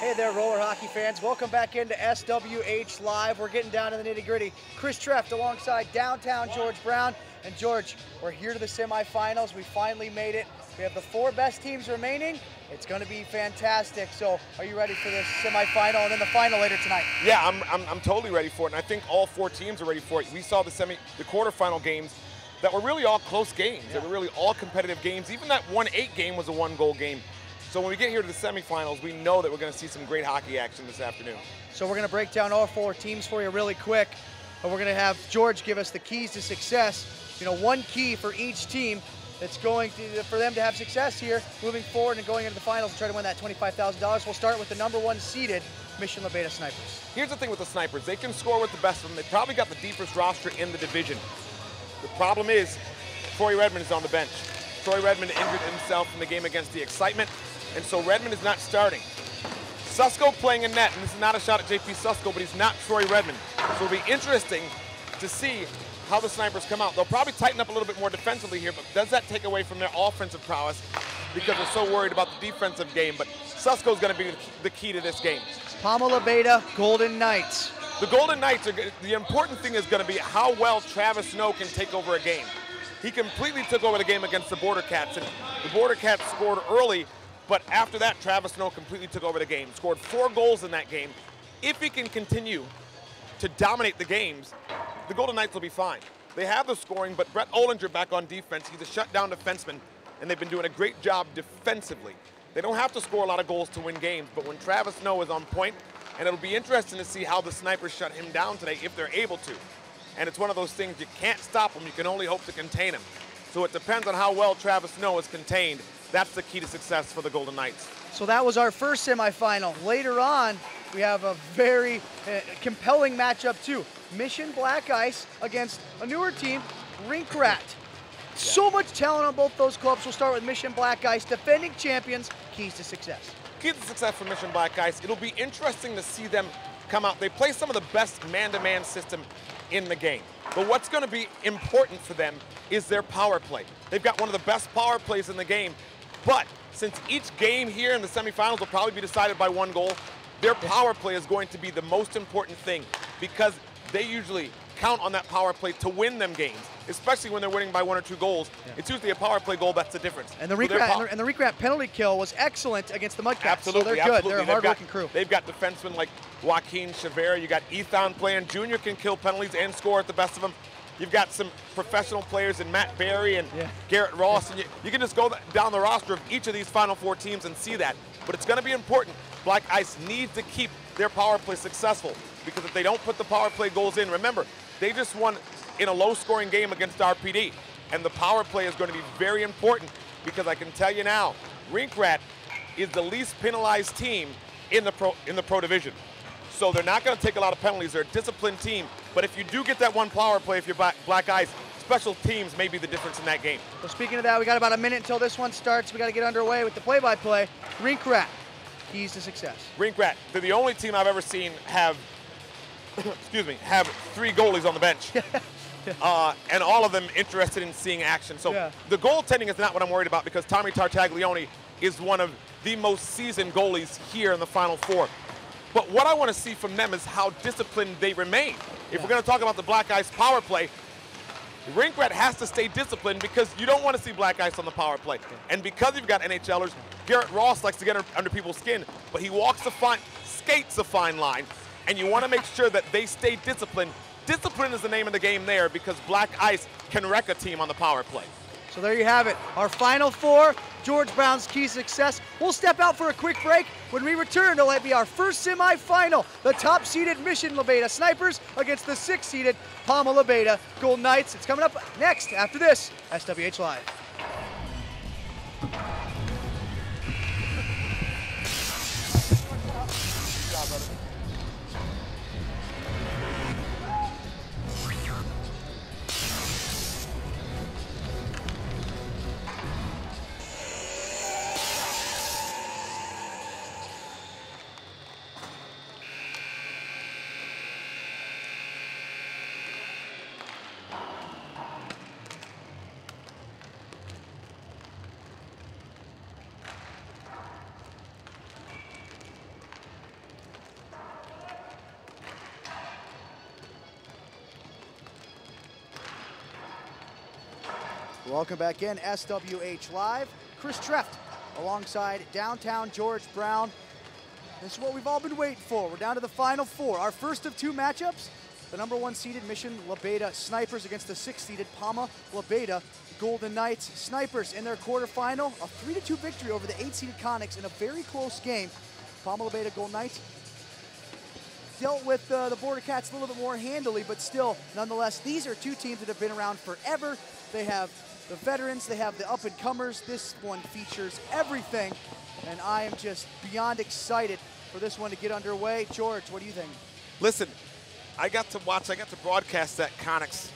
Hey there, roller hockey fans. Welcome back into SWH Live. We're getting down to the nitty-gritty. Chris Treft alongside downtown George Brown. And George, we're here to the semifinals. We finally made it. We have the 4 best teams remaining. It's going to be fantastic. So are you ready for this semifinal and then the final later tonight? Yeah, I'm totally ready for it, and I think all 4 teams are ready for it. We saw the quarterfinal games that were really all close games. Yeah. They were really all competitive games. Even that 1-8 game was a 1-goal game. So when we get here to the semifinals, we know that we're going to see some great hockey action this afternoon. So we're going to break down all 4 teams for you really quick. But we're going to have George give us the keys to success. You know, one key for each team that's going to, for them to have success here, moving forward and going into the finals and try to win that $25,000. We'll start with the #1 seeded Mission Labeda Snipers. Here's the thing with the Snipers. They can score with the best of them. They probably got the deepest roster in the division. The problem is Troy Redmond is on the bench. Troy Redmond injured himself in the game against the Excitement, and so Redmond is not starting. Susko playing in net, and this is not a shot at JP Susko, but he's not Troy Redmond. So it'll be interesting to see how the Snipers come out. They'll probably tighten up a little bit more defensively here, but does that take away from their offensive prowess because they're so worried about the defensive game? But Susko's going to be the key to this game. PAMA Labeda Golden Knights. The Golden Knights, the important thing is going to be how well Travis Snow can take over a game. He completely took over the game against the Border Cats, and the Border Cats scored early, but after that, Travis Snow completely took over the game, scored 4 goals in that game. If he can continue to dominate the games, the Golden Knights will be fine. They have the scoring, but Brett Olinger back on defense. He's a shutdown defenseman, and they've been doing a great job defensively. They don't have to score a lot of goals to win games, but when Travis Snow is on point, and it'll be interesting to see how the Snipers shut him down today if they're able to. And it's one of those things, you can't stop him, you can only hope to contain him. So it depends on how well Travis Snow is contained. That's the key to success for the Golden Knights. So that was our first semifinal. Later on, we have a very compelling matchup too. Mission Black Ice against a newer team, Rink Rat. So much talent on both those clubs. We'll start with Mission Black Ice, defending champions, keys to success. Key to success for Mission Black Ice, it'll be interesting to see them come out. They play some of the best man-to-man system in the game. But what's going to be important for them is their power play. They've got one of the best power plays in the game, but since each game here in the semifinals will probably be decided by 1 goal, their power play is going to be the most important thing because they usually count on that power play to win them games, especially when they're winning by 1 or 2 goals. Yeah. It's usually a power play goal that's the difference. And the Rink Rat penalty kill was excellent against the Mudcats. Absolutely, so they're good. absolutely. They're a hard-working crew. They've got defensemen like Joaquin Chavera. You got Ethan playing. Junior can kill penalties and score at the best of them. You've got some professional players in Matt Barry and Garrett Ross. And you can just go down the roster of each of these Final 4 teams and see that. But it's going to be important. Black Ice needs to keep their power play successful because if they don't put the power play goals in, remember, they just won in a low-scoring game against RPD. And the power play is going to be very important because I can tell you now, Rink Rat is the least penalized team in the pro division. So they're not going to take a lot of penalties. They're a disciplined team. But if you do get that 1 power play, if you're Black Ice, special teams may be the difference in that game. Well, speaking of that, we got about a minute until this one starts. We got to get underway with the play-by-play. Rink Rat, keys to success. Rink Rat, they're the only team I've ever seen have, excuse me, have 3 goalies on the bench. And all of them interested in seeing action. So the goaltending is not what I'm worried about because Tommy Tartaglione is one of the most seasoned goalies here in the Final 4. But what I want to see from them is how disciplined they remain. If we're going to talk about the Black Ice power play, Rink Rat has to stay disciplined because you don't want to see Black Ice on the power play. And because you've got NHLers, Garrett Ross likes to get under people's skin, but he skates a fine line, and you want to make sure that they stay disciplined. Discipline is the name of the game there because Black Ice can wreck a team on the power play. So there you have it, our Final 4, George Brown's key success. We'll step out for a quick break. When we return, it'll be our first semifinal. The top-seeded Mission Labeda Snipers against the 6th-seeded PAMA Labeda Golden Knights. It's coming up next after this, SWH Live. Welcome back in, SWH Live. Chris Treft alongside downtown George Brown. This is what we've all been waiting for. We're down to the final four. Our first of two matchups, the #1 seeded Mission Labeda Snipers against the 6th seeded PAMA Labeda Golden Knights. Snipers in their quarterfinal, a 3-2 victory over the 8th seeded Conics in a very close game. PAMA Labeda Golden Knights dealt with the Border Cats a little bit more handily, but still, nonetheless, these are two teams that have been around forever. They have the veterans, they have the up-and-comers. This one features everything, and I am just beyond excited for this one to get underway. George, what do you think? Listen, I got to broadcast that Conics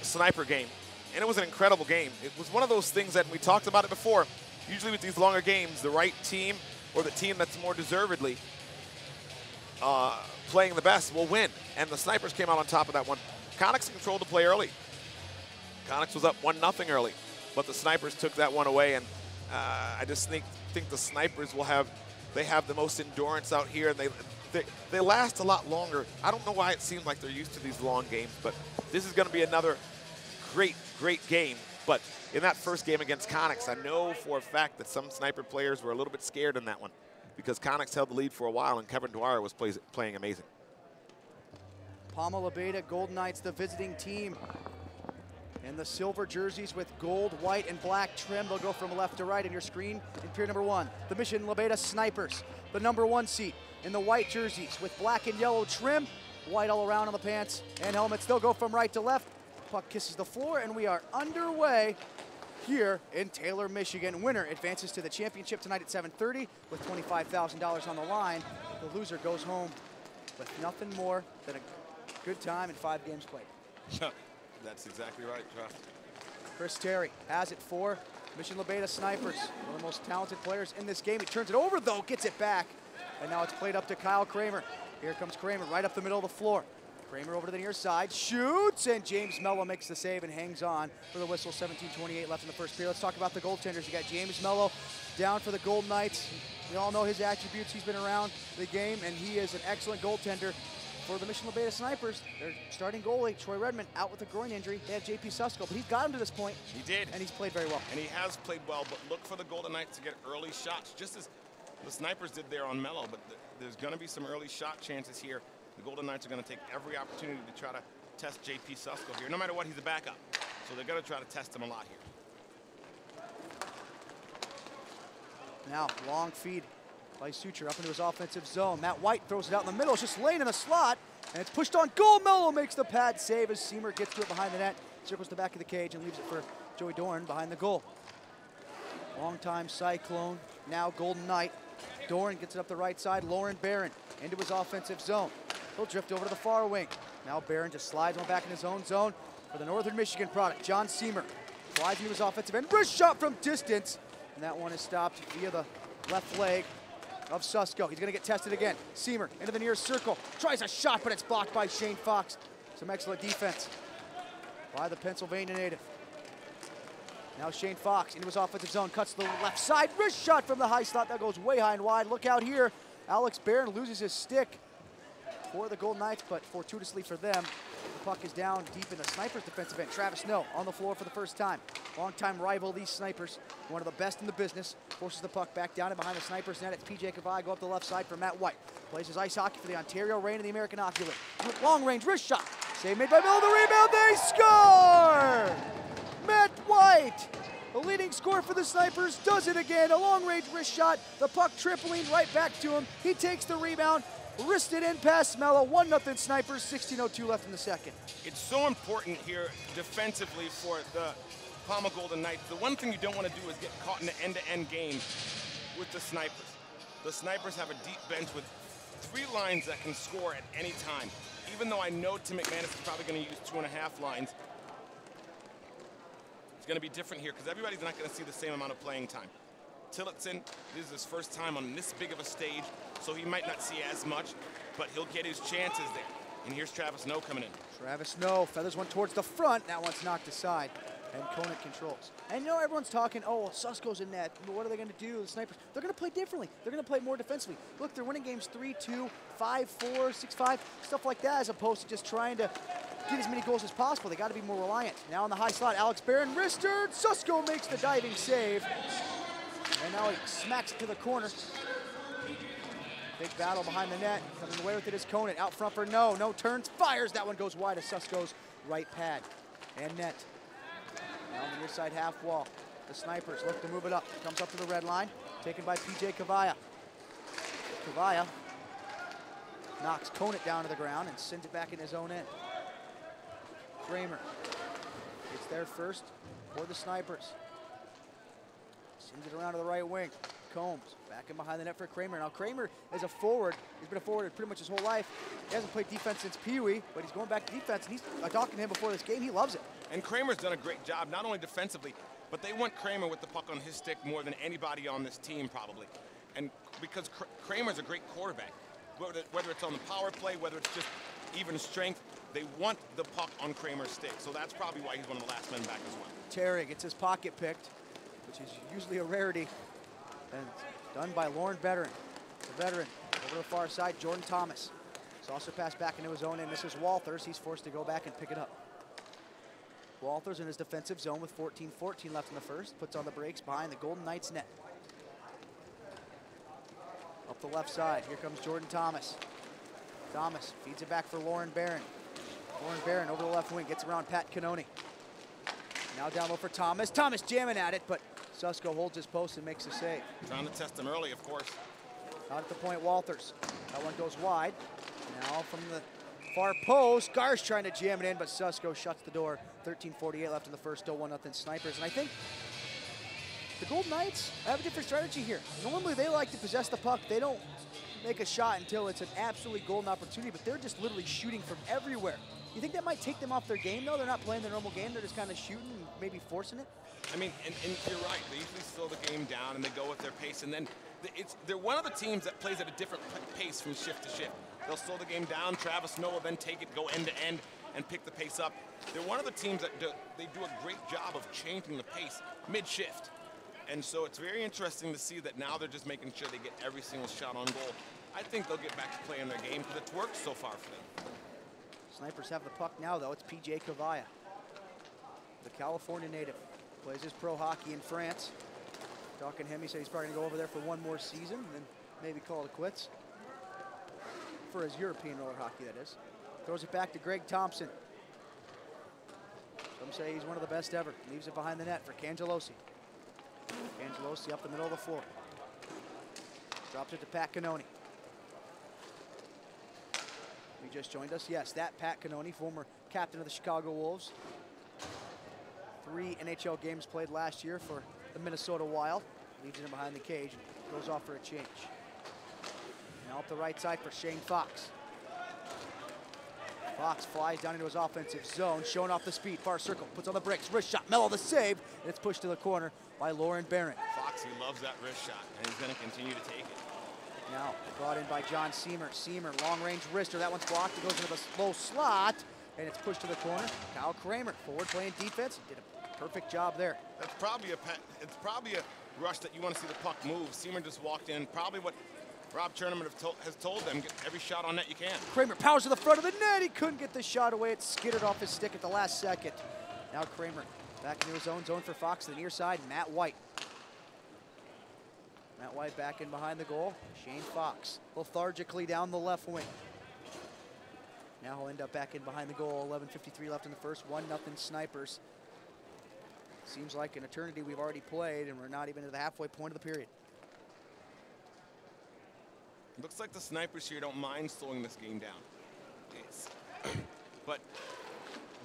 Sniper game, and it was an incredible game. It was one of those things that we talked about it before. Usually with these longer games, the right team or the team that's more deservedly playing the best will win, and the Snipers came out on top of that one. Conics controlled the play early. Conics was up 1-0 early, but the Snipers took that one away, and I just think the Snipers have the most endurance out here, and they last a lot longer. I don't know why it seems like they're used to these long games, but this is going to be another great game. But in that first game against Conics, I know for a fact that some Sniper players were a little bit scared in that one because Conics held the lead for a while, and Kevin Dwyer was playing amazing. PAMA Labeda Golden Knights, the visiting team, in the silver jerseys with gold, white, and black trim. They'll go from left to right on your screen in pier #1. The Mission Labeda Snipers, the #1 seat, in the white jerseys with black and yellow trim, white all around on the pants and helmets. They'll go from right to left. Puck kisses the floor, and we are underway here in Taylor, Michigan. Winner advances to the championship tonight at 7:30 with $25,000 on the line. The loser goes home with nothing more than a good time in 5 games played. That's exactly right, Jeff. Chris Terry has it for Mission Labeda Snipers, one of the most talented players in this game. He turns it over, though, gets it back, and now it's played up to Kyle Kramer. Here comes Kramer right up the middle of the floor. Kramer over to the near side, shoots, and James Mello makes the save and hangs on for the whistle. 17:28 left in the first period. Let's talk about the goaltenders. You got James Mello down for the Golden Knights. We all know his attributes. He's been around the game, and he is an excellent goaltender. For the Mission Labeda Snipers, their starting goalie, Troy Redmond, out with a groin injury. They have JP Susko, but he's got him to this point. He did. And he's played very well. And he has played well, but look for the Golden Knights to get early shots, just as the Snipers did there on Mello, but there's going to be some early shot chances here. The Golden Knights are going to take every opportunity to try to test JP Susko here. No matter what, he's a backup. So they're going to try to test him a lot here. Now, long feed by Sucher up into his offensive zone. Matt White throws it out in the middle. It's just laying in the slot, and it's pushed on goal. Mello makes the pad save as Seamer gets to it behind the net, circles the back of the cage, and leaves it for Joey Dorn behind the goal. Longtime Cyclone, now Golden Knight. Dorn gets it up the right side. Lauren Barron into his offensive zone. He'll drift over to the far wing. Now Barron just slides one back in his own zone for the Northern Michigan product. John Seamer slides into his offensive end. Wrist shot from distance, and that one is stopped via the left leg of Susko. He's going to get tested again. Seamer into the near circle. Tries a shot, but it's blocked by Shane Fox. Some excellent defense by the Pennsylvania native. Now Shane Fox into his offensive zone. Cuts to the left side. Wrist shot from the high slot. That goes way high and wide. Look out here. Alex Barron loses his stick for the Golden Knights, but fortuitously for them, the puck is down deep in the Snipers' defensive end. Travis Snow on the floor for the first time. Longtime rival of these Snipers, one of the best in the business, forces the puck back down and behind the Snipers' net. It's PJ Kavai, go up the left side for Matt White. Plays his ice hockey for the Ontario Reign and the American Hockey League. Long range wrist shot. Save made by Mill. The rebound, they score! Matt White, the leading scorer for the Snipers, does it again. A long range wrist shot. The puck tripling right back to him. He takes the rebound. Wristed in past Mello, 1-0 Snipers, 16:02 left in the second. It's so important here defensively for the PAMA Golden Knights. The one thing you don't want to do is get caught in the end-to-end game with the Snipers. The Snipers have a deep bench with 3 lines that can score at any time. Even though I know Tim McManus is probably going to use 2.5 lines, it's going to be different here because everybody's not going to see the same amount of playing time. Tillotson, this is his first time on this big of a stage, so he might not see as much, but he'll get his chances there. And here's Travis Snow coming in. Travis Snow feathers one towards the front. That one's knocked aside, and Conant controls. And you know, everyone's talking, oh, Susko's in net. What are they going to do? The Snipers, they're going to play differently. They're going to play more defensively. Look, they're winning games 3-2, 5-4, 6-5, stuff like that, as opposed to just trying to get as many goals as possible. They got to be more reliant. Now on the high slot, Alex Barron, wristed. Susko makes the diving save. And now he smacks it to the corner. Big battle behind the net. Coming away with it is Conant. Out front for no turns, fires. That one goes wide of Susko's right pad and net. Now on the near side half wall. The Snipers look to move it up. Comes up to the red line. Taken by PJ Kavaya. Kavaya knocks Conant down to the ground and sends it back in his own end. Kramer gets there first for the Snipers. Sends it around to the right wing. Combs back in behind the net for Kramer. Now Kramer is a forward. He's been a forward pretty much his whole life. He hasn't played defense since Pee Wee, but he's going back to defense. And he's talking to him before this game. He loves it. And Kramer's done a great job, not only defensively, but they want Kramer with the puck on his stick more than anybody on this team probably. And because Kramer's a great quarterback, whether it's on the power play, whether it's just even strength, they want the puck on Kramer's stick. So that's probably why he's one of the last men back as well. Terry gets his pocket picked, which is usually a rarity. And done by Lauren Veteran. The veteran over the far side, Jordan Thomas. It's also passed back into his own end. This is Walters. He's forced to go back and pick it up. Walters in his defensive zone with 14-14 left in the first. Puts on the brakes behind the Golden Knights net. Up the left side, here comes Jordan Thomas. Thomas feeds it back for Lauren Barron. Lauren Barron over the left wing, gets around Pat Cannoni. Now down low for Thomas. Thomas jamming at it, but Susko holds his post and makes a save. Trying to test him early, of course. Out at the point, Walters. That one goes wide. Now from the far post, Gar's trying to jam it in, but Susko shuts the door. 13:48 left in the first, still 1-0 Snipers. And I think the Golden Knights have a different strategy here. Normally they like to possess the puck. They don't make a shot until it's an absolutely golden opportunity, but they're just literally shooting from everywhere. You think that might take them off their game, though? They're not playing their normal game. They're just kind of shooting and maybe forcing it? I mean, and you're right. They usually slow the game down and they go with their pace. And then they're one of the teams that plays at a different pace from shift to shift. They'll slow the game down. Travis Snow will then take it, go end to end, and pick the pace up. They're one of the teams that do a great job of changing the pace mid-shift. And so it's very interesting to see that now they're just making sure they get every single shot on goal. I think they'll get back to playing their game because it's worked so far for them. Snipers have the puck now, though. It's PJ Kavaya, the California native. Plays his pro hockey in France. Talking to him, he said he's probably going to go over there for one more season and then maybe call it quits. For his European roller hockey, that is. Throws it back to Greg Thompson. Some say he's one of the best ever. Leaves it behind the net for Cangelosi. Cangelosi up the middle of the floor. Drops it to Pat Cannoni. You just joined us? Yes, that Pat Cannoni, former captain of the Chicago Wolves. 3 NHL games played last year for the Minnesota Wild. Leaves it in behind the cage and goes off for a change. Now up the right side for Shane Fox. Fox flies down into his offensive zone, showing off the speed. Far circle, puts on the brakes, wrist shot, Mello the save, and it's pushed to the corner by Lauren Barron. Fox, he loves that wrist shot, and he's going to continue to take it. Now brought in by John Seamer. Seamer, long-range wrister. That one's blocked. It goes into the low slot, and it's pushed to the corner. Kyle Kramer, forward playing defense, did a perfect job there. That's probably a rush that you want to see the puck move. Seamer just walked in. Probably what Rob Cherneman has told them, get every shot on net you can. Kramer powers to the front of the net. He couldn't get the shot away. It skittered off his stick at the last second. Now Kramer back into his own zone for Fox to the near side. Matt White. Matt White back in behind the goal. Shane Fox lethargically down the left wing. Now he'll end up back in behind the goal. 11:53 left in the first. 1-0 Snipers. Seems like an eternity we've already played, and we're not even at the halfway point of the period. Looks like the Snipers here don't mind slowing this game down. But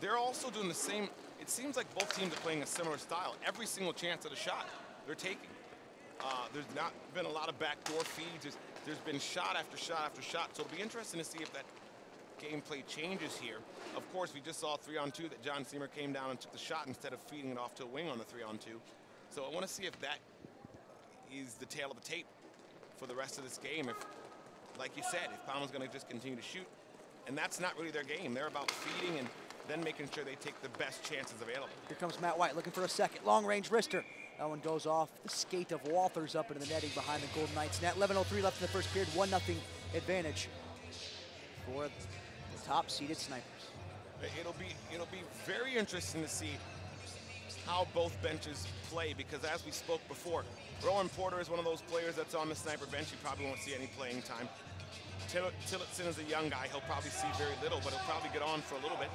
they're also doing the same. It seems like both teams are playing a similar style. Every single chance at a shot, they're taking. There's not been a lot of backdoor feeds. There's been shot after shot after shot. So it'll be interesting to see if that gameplay changes here. Of course, we just saw 3-on-2 that John Seamer came down and took the shot instead of feeding it off to a wing on the 3-on-2. So I want to see if that is the tail of the tape for the rest of this game. If, like you said, if PAMA's going to just continue to shoot, and that's not really their game. They're about feeding and then making sure they take the best chances available. Here comes Matt White looking for a second. Long-range wrister. That one goes off the skate of Walters up into the netting behind the Golden Knights net. 11:03 left in the first period. 1-0 advantage for the top-seeded Snipers. It'll be very interesting to see how both benches play, because as we spoke before, Rowan Porter is one of those players that's on the sniper bench. He probably won't see any playing time. Tillotson is a young guy. He'll probably see very little, but he'll probably get on for a little bit.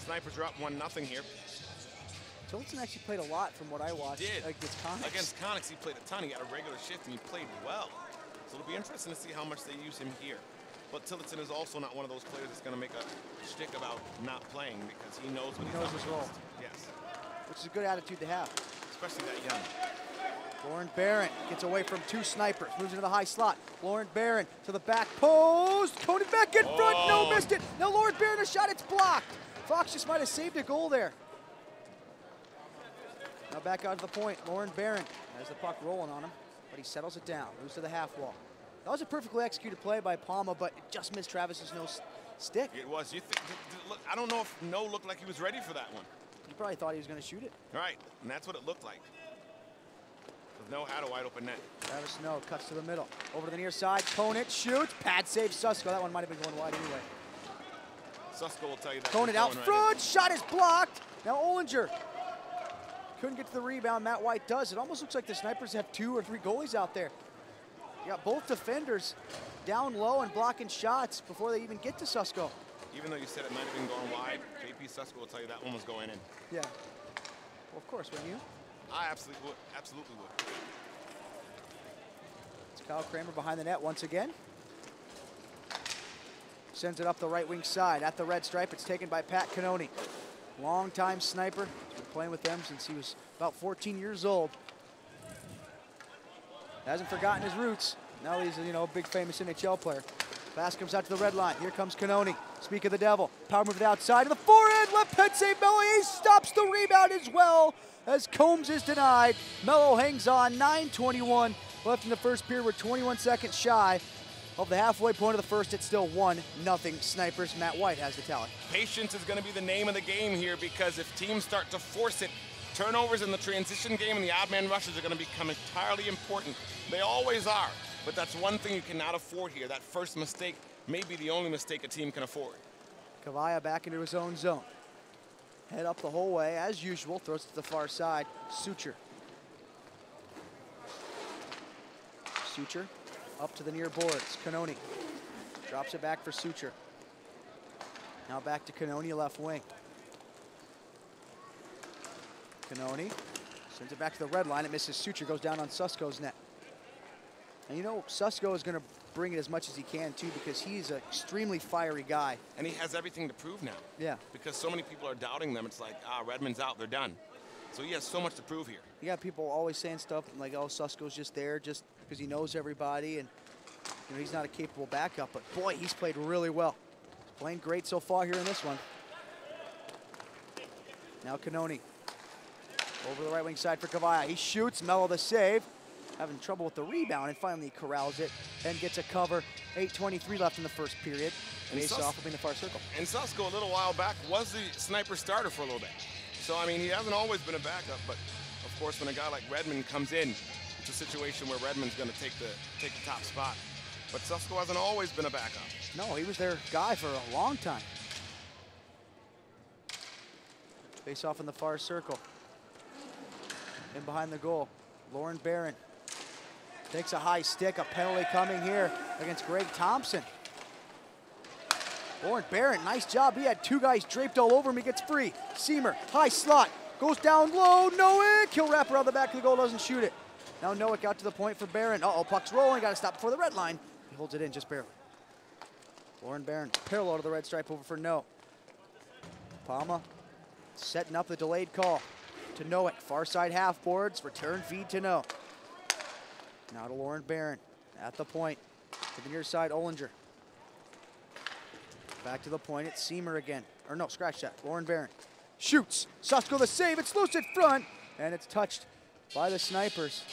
Snipers are up 1-0 here. Tillotson actually played a lot from what I watched against Conix. Against Conix, he played a ton. He had a regular shift, and he played well. So it'll be interesting to see how much they use him here. But Tillotson is also not one of those players that's going to make a shtick about not playing, because he knows what he's up his role. against. Yes. Which is a good attitude to have. Especially that young. Lauren Barron gets away from two snipers, moves into the high slot. Lauren Barron to the back post. Conan back in front, no, missed it. Now Lauren Barron, a shot, it's blocked. Fox just might have saved a goal there. Now back out to the point, Lauren Barron has the puck rolling on him, but he settles it down, moves to the half wall. That was a perfectly executed play by PAMA, but it just missed Travis's stick. It was. Look, I don't know if No looked like he was ready for that one. He probably thought he was going to shoot it. Right, and that's what it looked like. No had a wide open net. Travis Snow cuts to the middle. Over to the near side, Conant shoots, pad save Susko. That one might have been going wide anyway. Susko will tell you that. Conant out front, shot is blocked. Now Ollinger couldn't get to the rebound, Matt White does. It almost looks like the Snipers have 2 or 3 goalies out there. You got both defenders down low and blocking shots before they even get to Susko. Even though you said it might have been going wide, JP Susko will tell you that one was going in. Yeah. Well, of course, wouldn't you? I absolutely would. Absolutely would. It's Kyle Kramer behind the net once again. Sends it up the right wing side at the red stripe. It's taken by Pat Cannoni. Long-time sniper. He's been playing with them since he was about 14 years old. Hasn't forgotten his roots. Now he's a big famous NHL player. Pass comes out to the red line. Here comes Cannoni. Speak of the devil. Power move to the outside to the forehand. Left head save. Mello. He stops the rebound as well as Combs is denied. Mello hangs on. 9:21 left in the first period. We're 21 seconds shy of the halfway point of the first. It's still 1-0 Snipers. Matt White has the tally. Patience is going to be the name of the game here, because if teams start to force it, turnovers in the transition game and the odd man rushes are going to become entirely important. They always are. But that's one thing you cannot afford here. That first mistake may be the only mistake a team can afford. Kavaya back into his own zone. Head up the whole way, as usual. Throws it to the far side. Suture. Suture up to the near boards. Cannoni drops it back for Suture. Now back to Cannoni, left wing. Cannoni sends it back to the red line. It misses Suture, goes down on Susko's net. And Susko is going to bring it as much as he can, too, because he's an extremely fiery guy. And he has everything to prove now. Yeah. Because so many people are doubting them. It's like, Redmond's out, they're done. So he has so much to prove here. You got people always saying stuff like, oh, Susko's just there just because he knows everybody, and he's not a capable backup. But, boy, he's played really well. He's playing great so far here in this one. Now Cannoni. Over the right wing side for Kavaya. He shoots, Mello the save. Having trouble with the rebound, and finally corrals it and gets a cover. 8:23 left in the first period. Face off between the far circle. And Susko, a little while back, was the sniper starter for a little bit. So, I mean, he hasn't always been a backup, but of course, when a guy like Redmond comes in, it's a situation where Redmond's going to take the top spot. But Susko hasn't always been a backup. No, he was their guy for a long time. Face off in the far circle. In behind the goal, Lauren Barron takes a high stick, a penalty coming here against Greg Thompson. Lauren Barron, nice job. He had 2 guys draped all over him. He gets free. Seamer, high slot, goes down low. Nowick, he'll wrap around the back of the goal, doesn't shoot it. Now Nowick out to the point for Barron. Uh-oh, puck's rolling, got to stop before the red line. He holds it in just barely. Lauren Barron, parallel to the red stripe over for No. PAMA setting up the delayed call to Nowick. Far side half boards, return feed to No. Now to Lauren Barron at the point. To the near side, Ollinger. Back to the point, it's Seamer again. Or no, scratch that, Lauren Barron. Shoots, Susko the save, it's loose at front, and it's touched by the Snipers.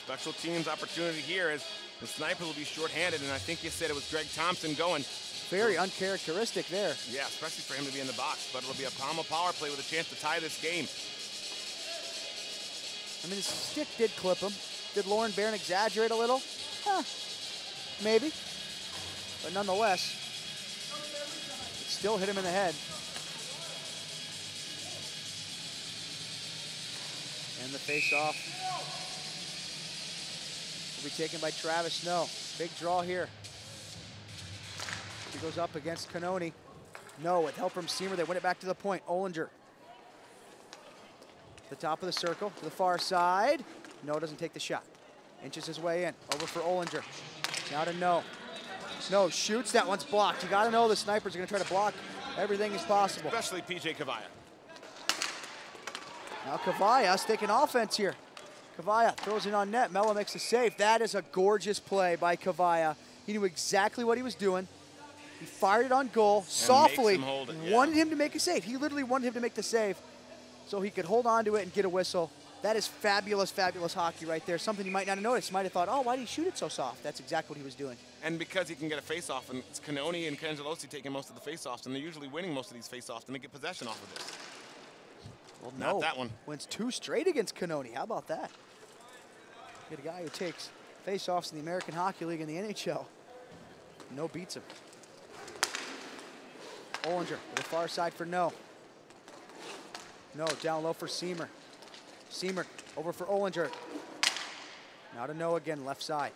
Special teams opportunity here as the Snipers will be shorthanded, and I think you said it was Greg Thompson going. Very uncharacteristic there. Yeah, especially for him to be in the box, but it'll be a PAMA power play with a chance to tie this game. I mean, his stick did clip him. Did Lauren Barron exaggerate a little? Maybe. But nonetheless, it's still hit him in the head. And the face-off will be taken by Travis Snow. Big draw here. He goes up against Cannoni. No, with help from Seamer, they win it back to the point. Olinger. The top of the circle to the far side. No, doesn't take the shot. Inches his way in. Over for Olinger. Now to No. No, shoots. That one's blocked. You got to know the snipers are going to try to block everything as possible. Especially PJ Cavalla. Now Cavalla's taking offense here. Cavalla throws it on net. Mello makes the save. That is a gorgeous play by Cavalla. He knew exactly what he was doing. He fired it on goal softly. Wanted him to make a save. He literally wanted him to make the save so he could hold on to it and get a whistle. That is fabulous, fabulous hockey right there. Something you might not have noticed. You might have thought, oh, why did he shoot it so soft? That's exactly what he was doing. And because he can get a face-off, and it's Cannoni and Cangelosi taking most of the face-offs, and they're usually winning most of these face-offs, and they get possession off of this. Well, Not that one. Wins 2 straight against Cannoni. How about that? Get a guy who takes face-offs in the American Hockey League and the NHL. No beats him. Olinger to the far side for No. No, down low for Seamer. Seamer over for Olinger. Now to No again, left side.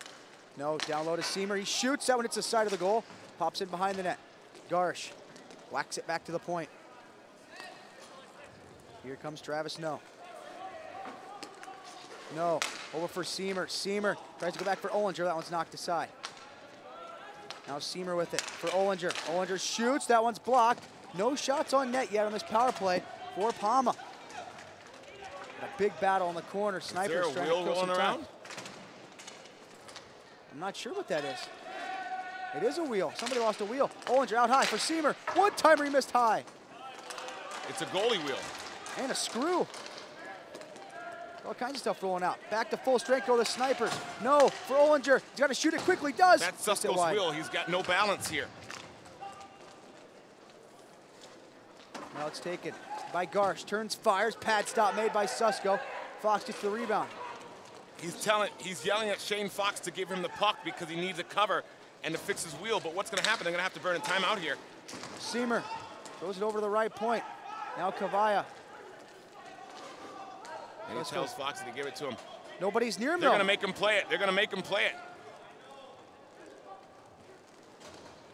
No, down low to Seamer. He shoots. That one hits the side of the goal. Pops in behind the net. Garsh whacks it back to the point. Here comes Travis No. No, over for Seamer. Seamer tries to go back for Olinger. That one's knocked aside. Now Seamer with it for Olinger. Olinger shoots. That one's blocked. No shots on net yet on this power play for PAMA. A big battle in the corner. Snipers trying to kill some time. I'm not sure what that is. It is a wheel. Somebody lost a wheel. Olinger out high for Seamer. One timer he missed high. It's a goalie wheel. And a screw. All kinds of stuff rolling out. Back to full strength go the snipers. No, for Olinger. He's got to shoot it quickly. Does. That's Susko's wheel. He's got no balance here. Now it's taken by Garsh. Turns, fires. Pad stop made by Susko. Fox gets the rebound. He's yelling at Shane Fox to give him the puck because he needs a cover and to fix his wheel. But what's going to happen? They're going to have to burn a timeout here. Seamer throws it over to the right point. Now Cavalla. And he tells Fox to give it to him. Nobody's near him, They're going to make him play it. They're going to make him play it.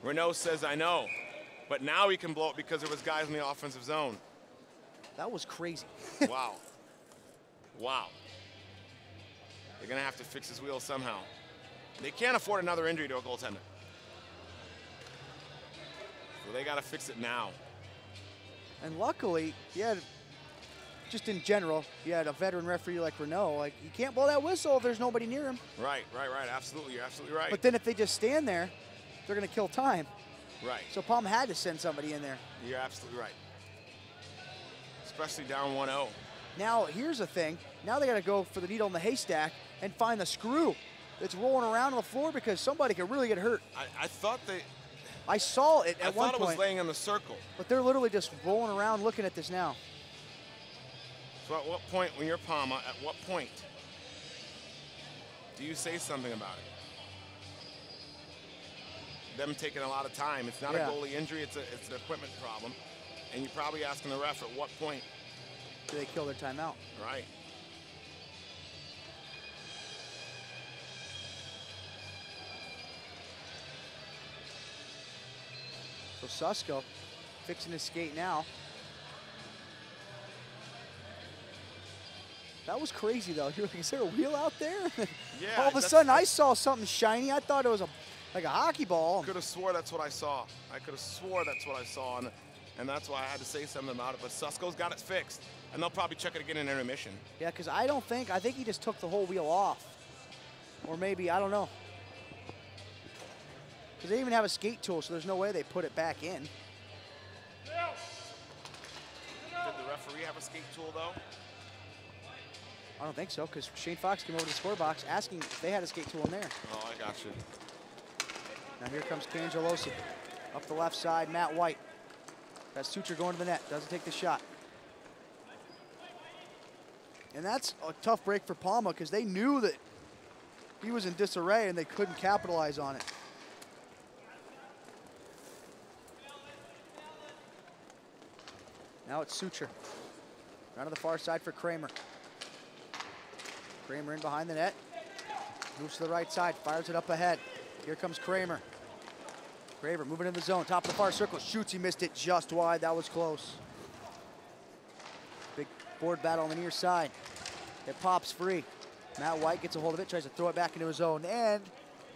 Renault says, I know. But now he can blow it because there was guys in the offensive zone. That was crazy. Wow. Wow. They're going to have to fix his wheel somehow. They can't afford another injury to a goaltender. So they got to fix it now. And luckily, just in general, you had a veteran referee like Renault. Like, you can't blow that whistle if there's nobody near him. Right. Absolutely. You're absolutely right. But then if they just stand there, they're going to kill time. Right. So PAMA had to send somebody in there. You're absolutely right. Especially down 1-0. Now, here's the thing. Now they got to go for the needle in the haystack and find the screw that's rolling around on the floor because somebody could really get hurt. I thought I saw it at one point. I thought it was laying in the circle. But they're literally just rolling around looking at this now. So at what point, when you're PAMA, at what point do you say something about it? Them taking a lot of time. It's not a goalie injury, it's an equipment problem. And you're probably asking the ref at what point do they kill their timeout? Right. So Susko fixing his skate now. That was crazy though. You're like, is there a wheel out there? Yeah. All of a sudden I saw something shiny. I thought it was like a hockey ball. Could have swore that's what I saw. I could have swore that's what I saw, and that's why I had to say something about it. But Susko's got it fixed, and they'll probably check it again in intermission. Yeah, because I think he just took the whole wheel off. Or maybe, I don't know. Because they even have a skate tool, so there's no way they put it back in. Did the referee have a skate tool, though? I don't think so, because Shane Fox came over to the score box asking if they had a skate tool in there. Oh, I got you. Now here comes Cangelosi. Up the left side, Matt White. Got Suture going to the net, doesn't take the shot. And that's a tough break for PAMA because they knew that he was in disarray and they couldn't capitalize on it. Now it's Suture. Down to the far side for Kramer. Kramer in behind the net. Moves to the right side, fires it up ahead. Here comes Kramer. Kramer moving in the zone, top of the far circle, shoots, he missed it just wide, that was close. Big board battle on the near side. It pops free. Matt White gets a hold of it, tries to throw it back into his own, and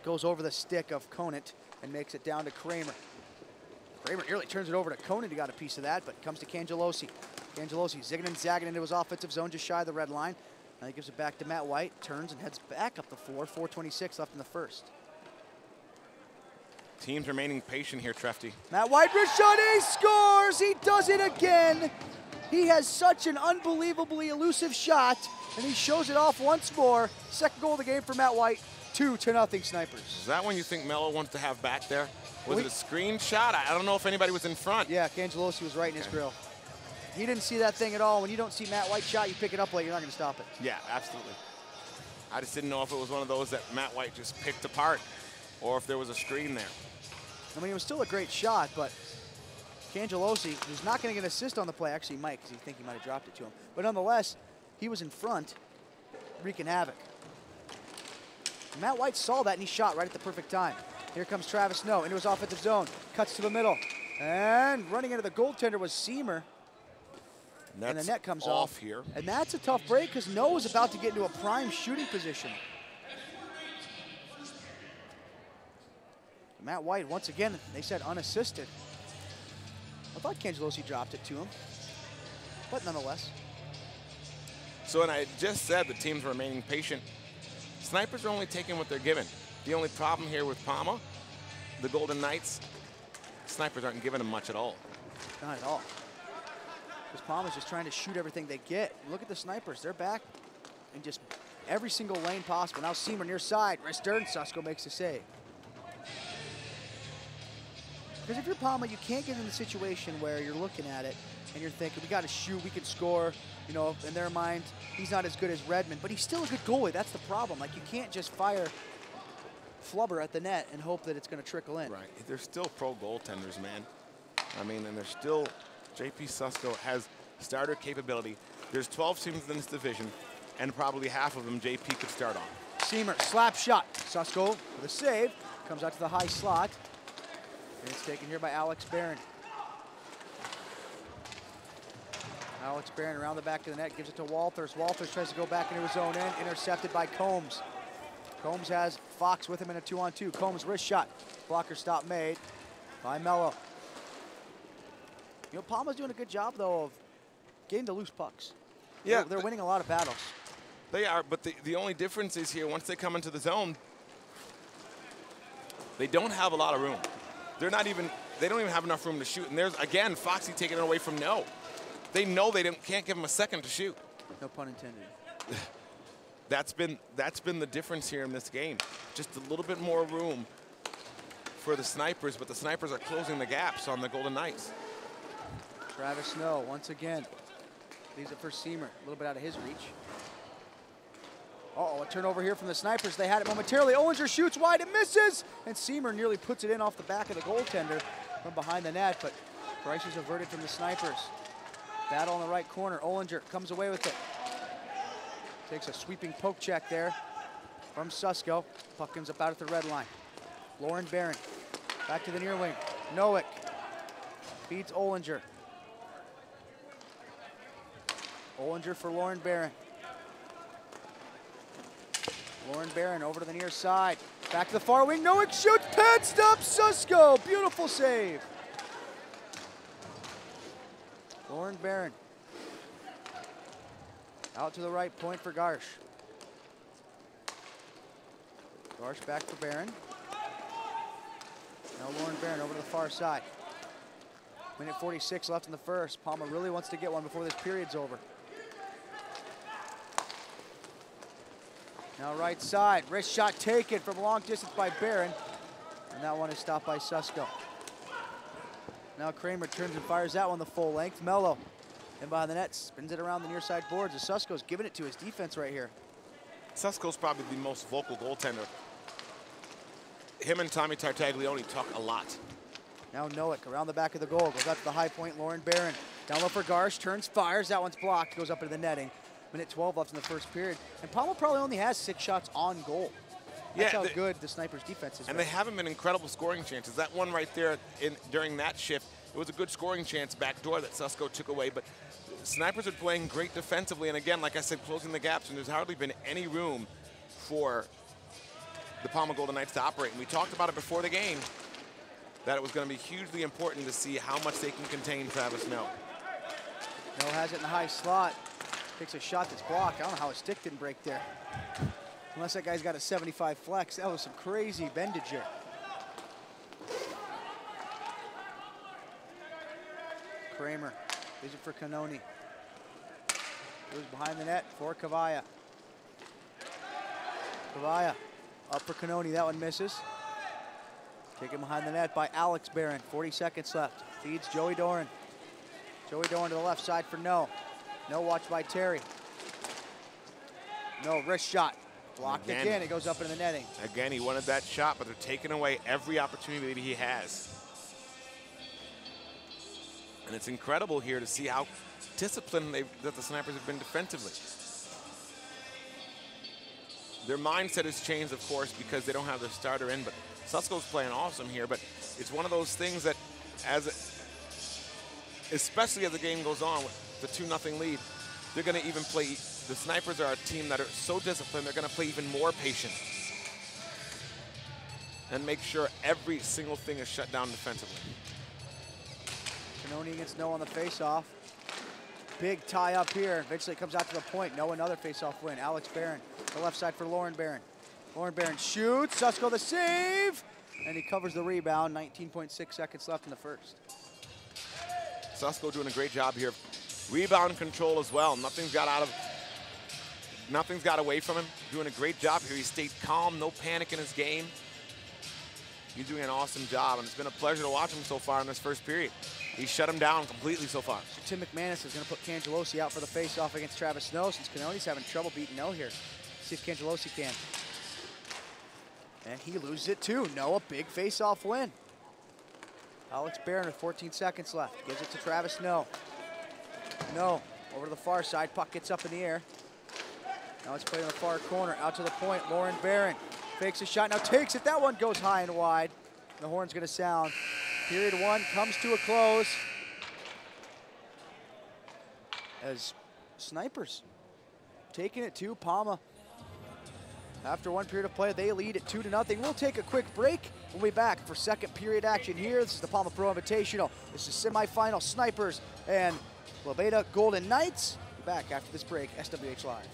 goes over the stick of Conant and makes it down to Kramer. Kramer nearly turns it over to Conant, he got a piece of that, but comes to Cangelosi. Cangelosi zigging and zagging into his offensive zone, just shy of the red line. Now he gives it back to Matt White, turns and heads back up the floor, 4:26 left in the first. Teams remaining patient here, Trefty. Matt White, wrist shot, he scores! He does it again! He has such an unbelievably elusive shot, and he shows it off once more. Second goal of the game for Matt White, 2-0 Snipers. Is that one you think Mello wants to have back there? Was it a screen shot? I don't know if anybody was in front. Yeah, Cangelosi was right in his grill. He didn't see that thing at all. When you don't see Matt White shot, you pick it up late, you're not going to stop it. Yeah, absolutely. I just didn't know if it was one of those that Matt White just picked apart or if there was a screen there. I mean, it was still a great shot, but Cangelosi, who's not going to get an assist on the play, actually he might, because he think he might have dropped it to him. But nonetheless, he was in front, wreaking havoc. And Matt White saw that, and he shot right at the perfect time. Here comes Travis Snow into his offensive zone, cuts to the middle, and running into the goaltender was Seamer. And the net comes off here. And that's a tough break because Noah is about to get into a prime shooting position. Matt White, once again, they said unassisted. I thought Cangelosi dropped it to him, but nonetheless. So, and I just said the teams are remaining patient. Snipers are only taking what they're given. The only problem here with PAMA, the Golden Knights, Snipers aren't giving them much at all. Not at all. Because PAMA's just trying to shoot everything they get. Look at the Snipers, they're back in just every single lane possible. Now Seamer near side, wrist turn, Susko makes a save. Because if you're PAMA, you can't get in the situation where you're looking at it and you're thinking, we got to shoot, we can score. You know, in their mind, he's not as good as Redmond, but he's still a good goalie. That's the problem. Like, you can't just fire flubber at the net and hope that it's going to trickle in. Right. They're still pro goaltenders, man. I mean, and they're still, JP Susko has starter capability. There's 12 teams in this division, and probably half of them JP could start on. Seamer, slap shot. Susko with a save. Comes out to the high slot. And it's taken here by Alex Barron. Alex Barron around the back of the net, gives it to Walters. Walters tries to go back into his own end, intercepted by Combs. Combs has Fox with him in a 2-on-2. Combs wrist shot. Blocker stop made by Mello. You know, PAMA's doing a good job, though, of getting the loose pucks. Yeah, they're winning a lot of battles. They are, but the only difference is here, once they come into the zone, they don't have a lot of room. They don't even have enough room to shoot. And there's, again, Foxy taking it away from No. They know they can't give him a second to shoot. No pun intended. That's been the difference here in this game. Just a little bit more room for the Snipers, but the Snipers are closing the gaps on the Golden Knights. Travis Snow, once again, leaves it for Seamer, a little bit out of his reach. Uh-oh, a turnover here from the Snipers. They had it momentarily. Ollinger shoots wide and misses, and Seamer nearly puts it in off the back of the goaltender from behind the net, but Price is averted from the Snipers. Battle in the right corner. Ollinger comes away with it. Takes a sweeping poke check there from Susko. Puck comes up out at the red line. Lauren Barron back to the near wing. Nowick feeds Ollinger. Ollinger for Lauren Barron. Lauren Barron over to the near side. Back to the far wing. Nowick shoots. Pad stop. Susko. Beautiful save. Lauren Barron. Out to the right point for Garsh. Garsh back for Barron. Now Lauren Barron over to the far side. Minute 46 left in the first. PAMA really wants to get one before this period's over. Now right side, wrist shot taken from long distance by Barron. And that one is stopped by Susko. Now Kramer turns and fires that one the full length. Mello in behind the net, spins it around the near side boards. As Susko's giving it to his defense right here. Susko's probably the most vocal goaltender. Him and Tommy Tartaglione talk a lot. Now Nowick around the back of the goal, goes out to the high point. Lauren Barron Down low for Garsh, turns, fires. That one's blocked, goes up into the netting. Minute 12 left in the first period. And PAMA probably only has 6 shots on goal. That's how good the Snipers' defense is. And they haven't been incredible scoring chances. That one right there during that shift, it was a good scoring chance backdoor that Susko took away. But Snipers are playing great defensively. And again, like I said, closing the gaps. And there's hardly been any room for the PAMA Golden Knights to operate. And we talked about it before the game, that it was going to be hugely important to see how much they can contain Travis Snow. Snow has it in the high slot. Takes a shot that's blocked. I don't know how his stick didn't break there. Unless that guy's got a 75 flex. That was some crazy bendage here. Kramer, vision for Canoni. Goes behind the net for Cavalla. Cavalla up for Canoni, that one misses. Taken behind the net by Alex Barron, 40 seconds left. Feeds Joey Doran. Joey Doran to the left side for No. No watch by Terry. No, wrist shot. Blocked again, it goes up into the netting. Again, he wanted that shot, but they're taking away every opportunity that he has. And it's incredible here to see how disciplined that the Snipers have been defensively. Their mindset has changed, of course, because they don't have their starter in, but Susko's playing awesome here, but it's one of those things that, especially as the game goes on with the 2-0 lead, they're going to even play. The Snipers are a team that are so disciplined, they're going to play even more patient and make sure every single thing is shut down defensively. Canoni against No on the faceoff. Big tie up here. Eventually it comes out to the point. No, another faceoff win. Alex Barron, the left side for Lauren Barron. Lauren Barron shoots. Susko the save. And he covers the rebound. 19.6 seconds left in the first. Susko doing a great job here. Rebound control as well. Nothing's got away from him. Doing a great job here. He stayed calm, no panic in his game. He's doing an awesome job, and it's been a pleasure to watch him so far in this first period. He shut him down completely so far. Tim McManus is going to put Cangelosi out for the face-off against Travis Snow since Canoni's having trouble beating No here. See if Cangelosi can. And he loses it too. No, a big face-off win. Alex Barron with 14 seconds left. Gives it to Travis No. No, over to the far side. Puck gets up in the air. Now it's played in the far corner. Out to the point. Lauren Barron fakes a shot. Now takes it. That one goes high and wide. The horn's going to sound. Period 1 comes to a close. As Snipers taking it to PAMA. After 1 period of play, they lead at 2-0. We'll take a quick break. We'll be back for second period action here. This is the PAMA Pro Invitational. This is semifinal Snipers and Labeda Golden Knights. We'll be back after this break, SWH Live.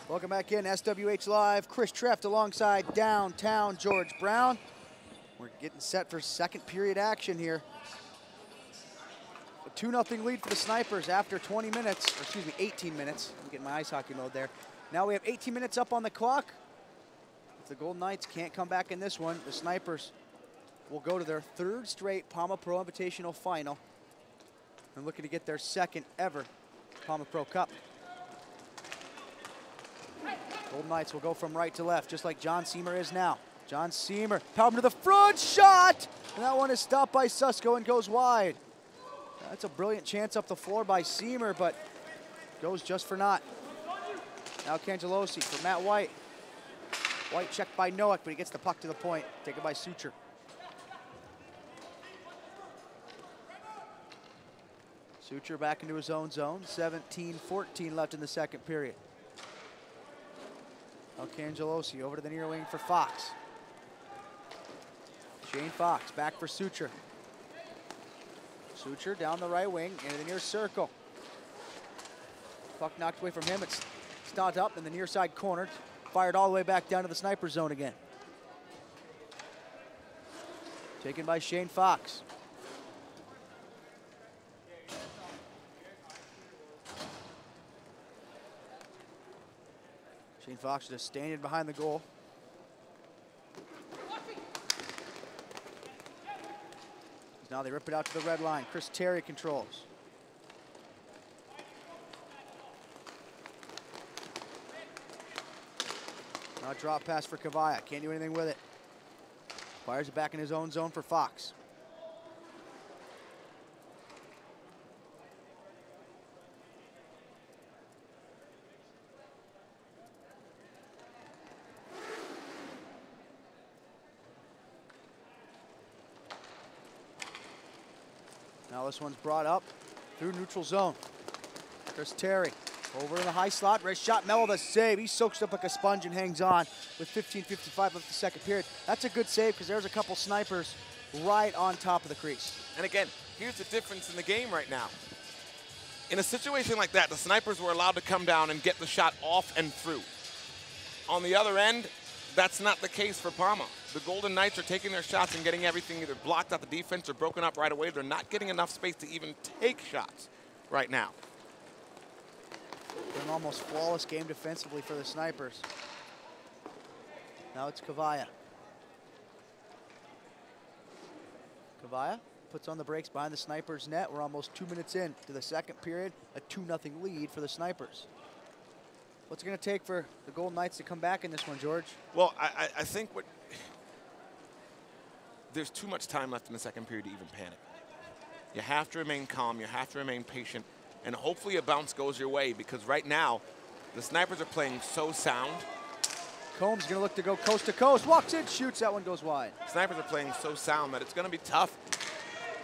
Welcome back in, SWH Live. Chris Treft alongside downtown George Brown. We're getting set for second period action here. A 2-0 lead for the Snipers after 20 minutes, or excuse me, 18 minutes. I'm getting my ice hockey mode there. Now we have 18 minutes up on the clock. If the Golden Knights can't come back in this one, the Snipers will go to their 3rd straight PAMA Pro Invitational final and looking to get their 2nd ever PAMA Pro Cup. Golden Knights will go from right to left, just like John Seamer is now. John Seamer, power to the front, shot! And that one is stopped by Susko and goes wide. That's a brilliant chance up the floor by Seamer, but goes just for naught. Now Cangelosi for Matt White. White checked by Noack, but he gets the puck to the point. Taken by Suture. Suture back into his own zone. 17-14 left in the second period. Now Cangelosi over to the near wing for Fox. Shane Fox back for Suture. Suture down the right wing into the near circle. Puck knocked away from him. It's stopped up in the near side corner. Fired all the way back down to the sniper zone again. Taken by Shane Fox. Shane Fox just standing behind the goal. Now they rip it out to the red line. Chris Terry controls. Now drop pass for Kavaya. Can't do anything with it. Fires it back in his own zone for Fox. Now this one's brought up through neutral zone. Chris Terry over in the high slot. Wrist shot, Mello the save. He soaks up like a sponge and hangs on with 15:55 left the second period. That's a good save because there's a couple snipers right on top of the crease. And again, here's the difference in the game right now. In a situation like that, the snipers were allowed to come down and get the shot off and through. On the other end, that's not the case for PAMA. The Golden Knights are taking their shots and getting everything either blocked out the defense or broken up right away. They're not getting enough space to even take shots right now. An almost flawless game defensively for the snipers. Now it's Kavaya. Kavaya puts on the brakes behind the snipers' net. We're almost 2 minutes in to the second period. A 2-0 lead for the snipers. What's it going to take for the Golden Knights to come back in this one, George? Well, I think there's too much time left in the second period to even panic. You have to remain calm. You have to remain patient. And hopefully a bounce goes your way because right now, the snipers are playing so sound. Combs going to look to go coast to coast. Walks in, shoots. That one goes wide. Snipers are playing so sound that it's going to be tough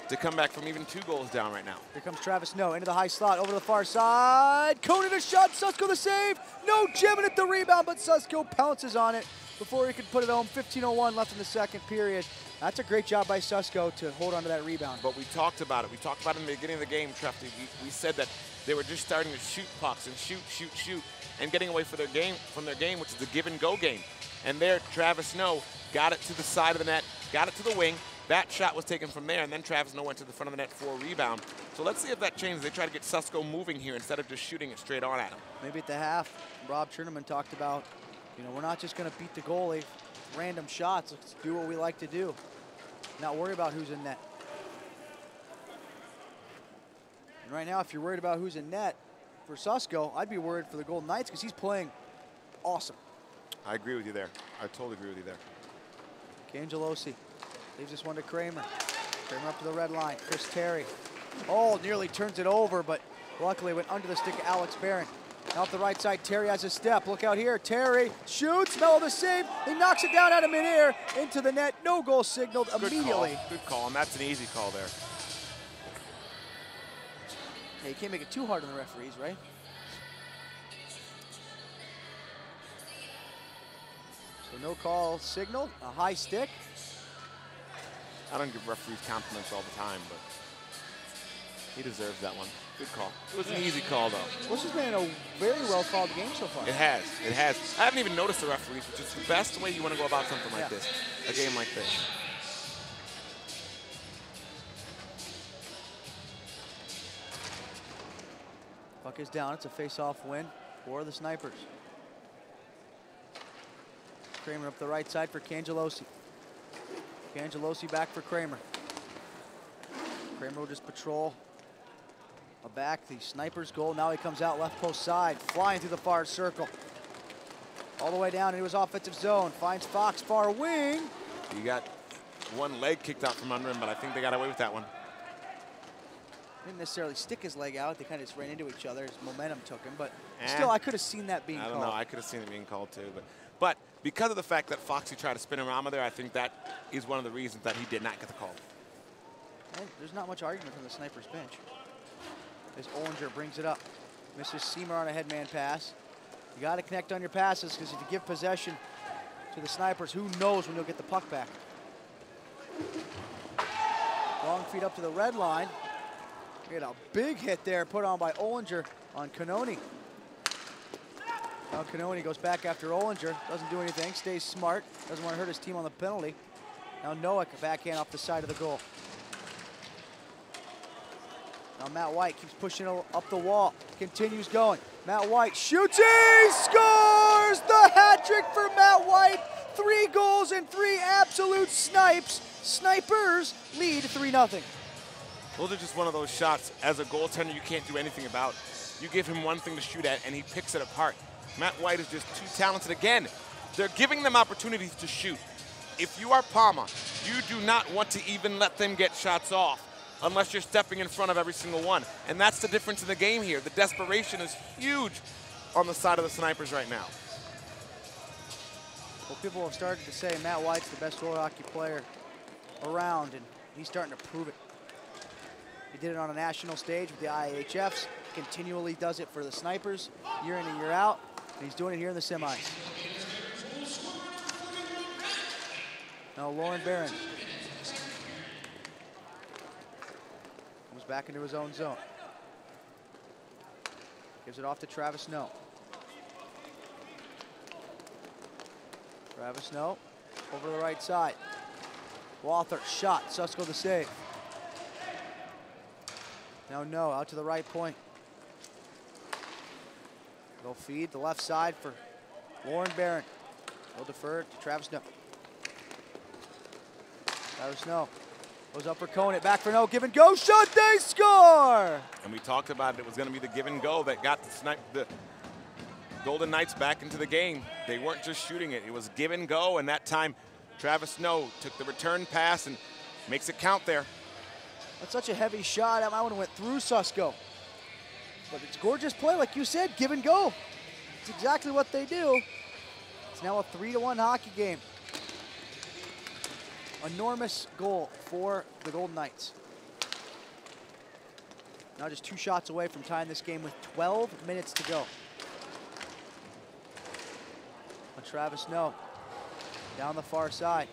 to come back from even 2 goals down right now. Here comes Travis No into the high slot, over to the far side. Conan a shot, Susko the save. No jamming at the rebound, but Susko pounces on it before he could put it home. 15:01 left in the second period. That's a great job by Susko to hold on to that rebound. But we talked about it. We talked about it in the beginning of the game, Trefty. We said that they were just starting to shoot pucks and shoot, and getting away from their game, which is the give-and-go game. And there, Travis Snow got it to the side of the net, got it to the wing. That shot was taken from there, and then Travis Snow went to the front of the net for a rebound. So let's see if that changes. They try to get Susko moving here instead of just shooting it straight on at him. Maybe at the half, Rob Cherneman talked about, we're not just going to beat the goalie, random shots. Let's do what we like to do. Not worry about who's in net. And right now, if you're worried about who's in net for Susko, I'd be worried for the Golden Knights because he's playing awesome. I agree with you there. I totally agree with you there. Cangelosi leaves this one to Kramer. Kramer up to the red line. Chris Terry. Oh, nearly turns it over, but luckily went under the stick of Alex Barron. Now up the right side, Terry has a step. Look out here. Terry shoots. Mello the save. He knocks it down out of midair into the net. No goal signaled immediately. Good call, and that's an easy call there. Yeah, you can't make it too hard on the referees, right? So no call signaled. A high stick. I don't give referees compliments all the time, but he deserves that one. Good call. It was an easy call, though. This has been a very well-called game so far. It has. It has. I haven't even noticed the referees, which is the best way you want to go about something like this, a game like this. Puck is down. It's a face-off win for the Snipers. Kramer up the right side for Cangelosi. Cangelosi back for Kramer. Kramer will just patrol back the Snipers' goal. Now he comes out left post side, flying through the far circle. All the way down into his offensive zone. Finds Fox far wing. He got one leg kicked out from under him, but I think they got away with that one. Didn't necessarily stick his leg out. They kind of just ran into each other. His momentum took him. But still, I could have seen that being called. I don't know. I could have seen it being called too. But because of the fact that Foxy tried to spin around there, I think that is one of the reasons that he did not get the call. And there's not much argument from the Snipers bench. As Ollinger brings it up. Misses Seamer on a headman pass. You got to connect on your passes, because if you give possession to the Snipers, who knows when you'll get the puck back. Long feed up to the red line. We had a big hit there put on by Ollinger on Cannoni. Now Cannoni goes back after Ollinger, doesn't do anything, stays smart, doesn't want to hurt his team on the penalty. Now Noack, backhand off the side of the goal. Now Matt White keeps pushing up the wall, continues going. Matt White shoots, he scores! The hat trick for Matt White. 3 goals and 3 absolute snipes. Snipers lead 3-0. Those are just one of those shots, as a goaltender, you can't do anything about. You give him one thing to shoot at, and he picks it apart. Matt White is just too talented. Again, they're giving them opportunities to shoot. If you are PAMA, you do not want to even let them get shots off unless you're stepping in front of every single one. And that's the difference in the game here. The desperation is huge on the side of the Snipers right now. Well, people have started to say Matt White's the best roller hockey player around, and he's starting to prove it. He did it on a national stage with the IHFs, continually does it for the Snipers, year in and year out, and he's doing it here in the semis. Now Lauren Barron comes back into his own zone. Gives it off to Travis Snow. Travis Snow over the right side. Walther, shot, Susko the save. Now No, out to the right point. They'll feed the left side for Lauren Barron. They'll defer to Travis Snow. Travis Snow goes up for Conant, back for No, give and go, shot, they score! And we talked about it was going to be the give and go that got the Golden Knights back into the game. They weren't just shooting it, it was give and go, and that time Travis Snow took the return pass and makes it count there. That's such a heavy shot, I would have went through Susko. But it's gorgeous play, like you said, give and go. It's exactly what they do. It's now a 3-1 hockey game. Enormous goal for the Golden Knights. Now just 2 shots away from tying this game with 12 minutes to go. On Travis Snow, down the far side.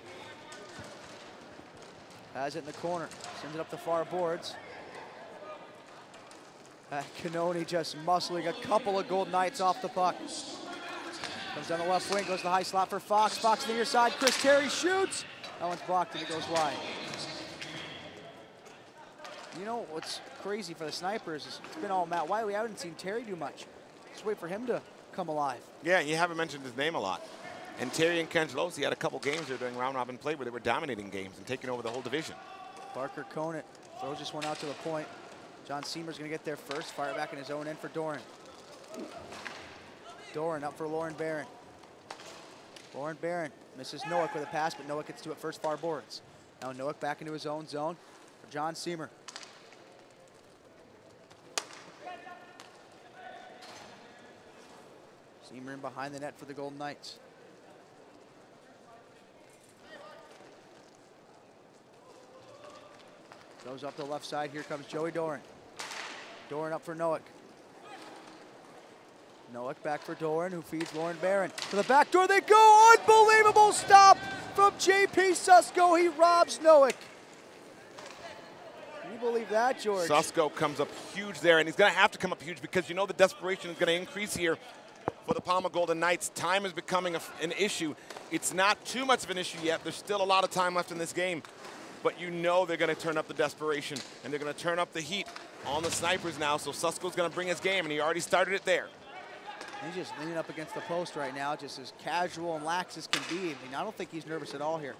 Has it in the corner, sends it up the far boards. Cannoni just muscling a couple of Golden Knights off the puck. Comes down the left wing, goes to the high slot for Fox. Fox to the near side, Chris Terry shoots. That one's blocked and it goes wide. You know what's crazy for the Snipers is it's been all Matt White. We haven't seen Terry do much. Just wait for him to come alive. Yeah, you haven't mentioned his name a lot. And Terry and Cangelosi had a couple games there during round robin play where they were dominating games and taking over the whole division. Parker Conant throws this one out to the point. John Seamer's gonna get there first, fire it back in his own end for Doran. Doran up for Lauren Barron. Lauren Barron misses Noack with a pass, but Noack gets to it first, far boards. Now Noack back into his own zone for John Seamer. Seamer in behind the net for the Golden Knights. Goes up the left side, here comes Joey Doran. Doran up for Noack. Noack back for Doran, who feeds Lauren Barron. To the back door they go, unbelievable stop from JP Susko, he robs Noack. Can you believe that, George? Susko comes up huge there, and he's gonna have to come up huge because you know the desperation is gonna increase here for the PAMA Golden Knights. Time is becoming an issue. It's not too much of an issue yet, there's still a lot of time left in this game. But you know they're going to turn up the desperation, and they're going to turn up the heat on the Snipers now, so Susko's going to bring his game, and he already started it there. He's just leaning up against the post right now, just as casual and lax as can be. I mean, I don't think he's nervous at all here.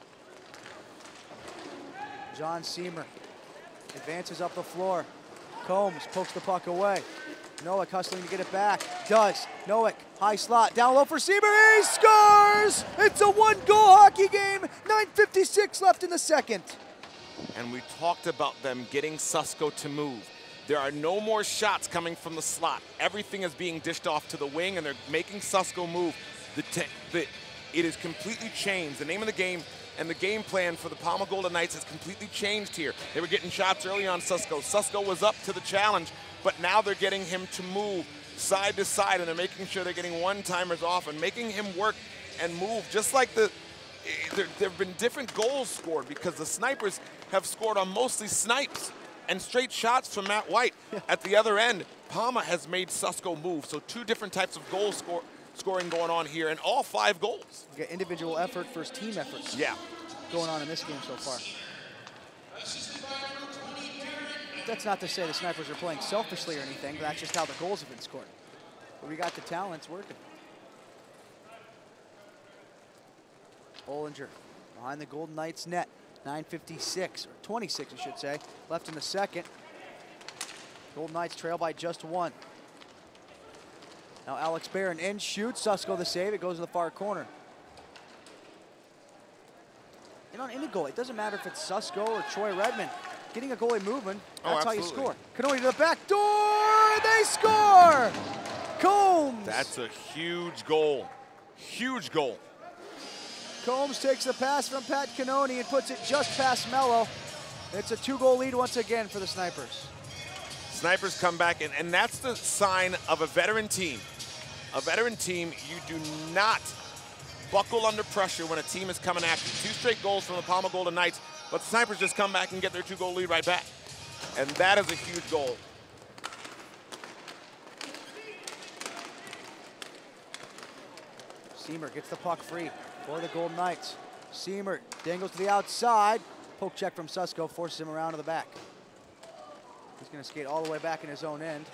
John Seamer advances up the floor. Combs pokes the puck away. Noack hustling to get it back. Does. Noack, high slot, down low for Seamer. He scores! It's a 1-goal hockey game. 9:56 left in the second. And we talked about them getting Susko to move. There are no more shots coming from the slot. Everything is being dished off to the wing, and they're making Susko move. It is completely changed. The name of the game and the game plan for the PAMA Golden Knights has completely changed here. They were getting shots early on Susko. Susko was up to the challenge, but now they're getting him to move side to side, and they're making sure they're getting one-timers off and making him work and move. Just like there have been different goals scored because the snipers have scored on mostly snipes and straight shots from Matt White. At the other end, PAMA has made Susko move. So 2 different types of goal scoring going on here, and all 5 goals. You got individual effort versus team efforts. Yeah. Going on in this game so far. That's not to say the snipers are playing selfishly or anything, but that's just how the goals have been scored. But we got the talents working. Olinger behind the Golden Knights net. 9:56, or 26 I should say, left in the second. Golden Knights trail by just 1. Now Alex Barron in, shoots, Susko the save, it goes to the far corner. And on any goal, it doesn't matter if it's Susko or Troy Redmond. Getting a goalie moving, that's how you score. Canoni to the back door, they score! Combs! That's a huge goal, huge goal. Combs takes the pass from Pat Canoni and puts it just past Mello. It's a 2-goal lead once again for the Snipers. Snipers come back, and that's the sign of a veteran team. A veteran team, you do not buckle under pressure when a team is coming after you. 2 straight goals from the PAMA Golden Knights, but the Snipers just come back and get their 2-goal lead right back. And that is a huge goal. Seamer gets the puck free for the Golden Knights. Seamer dangles to the outside. Poke check from Susko forces him around to the back. He's going to skate all the way back in his own end.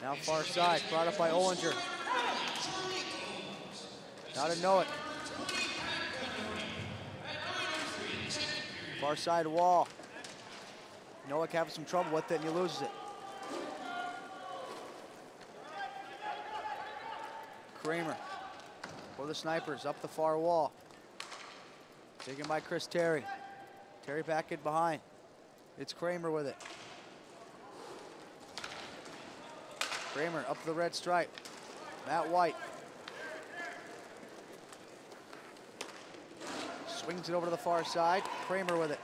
Now far side, brought up by Olinger. Now to Noah. Far side wall. Noah having some trouble with it, and he loses it. Kramer for the Snipers, up the far wall. Taken by Chris Terry. Terry back in behind. It's Kramer with it. Kramer up the red stripe. Matt White. Swings it over to the far side. Kramer with it.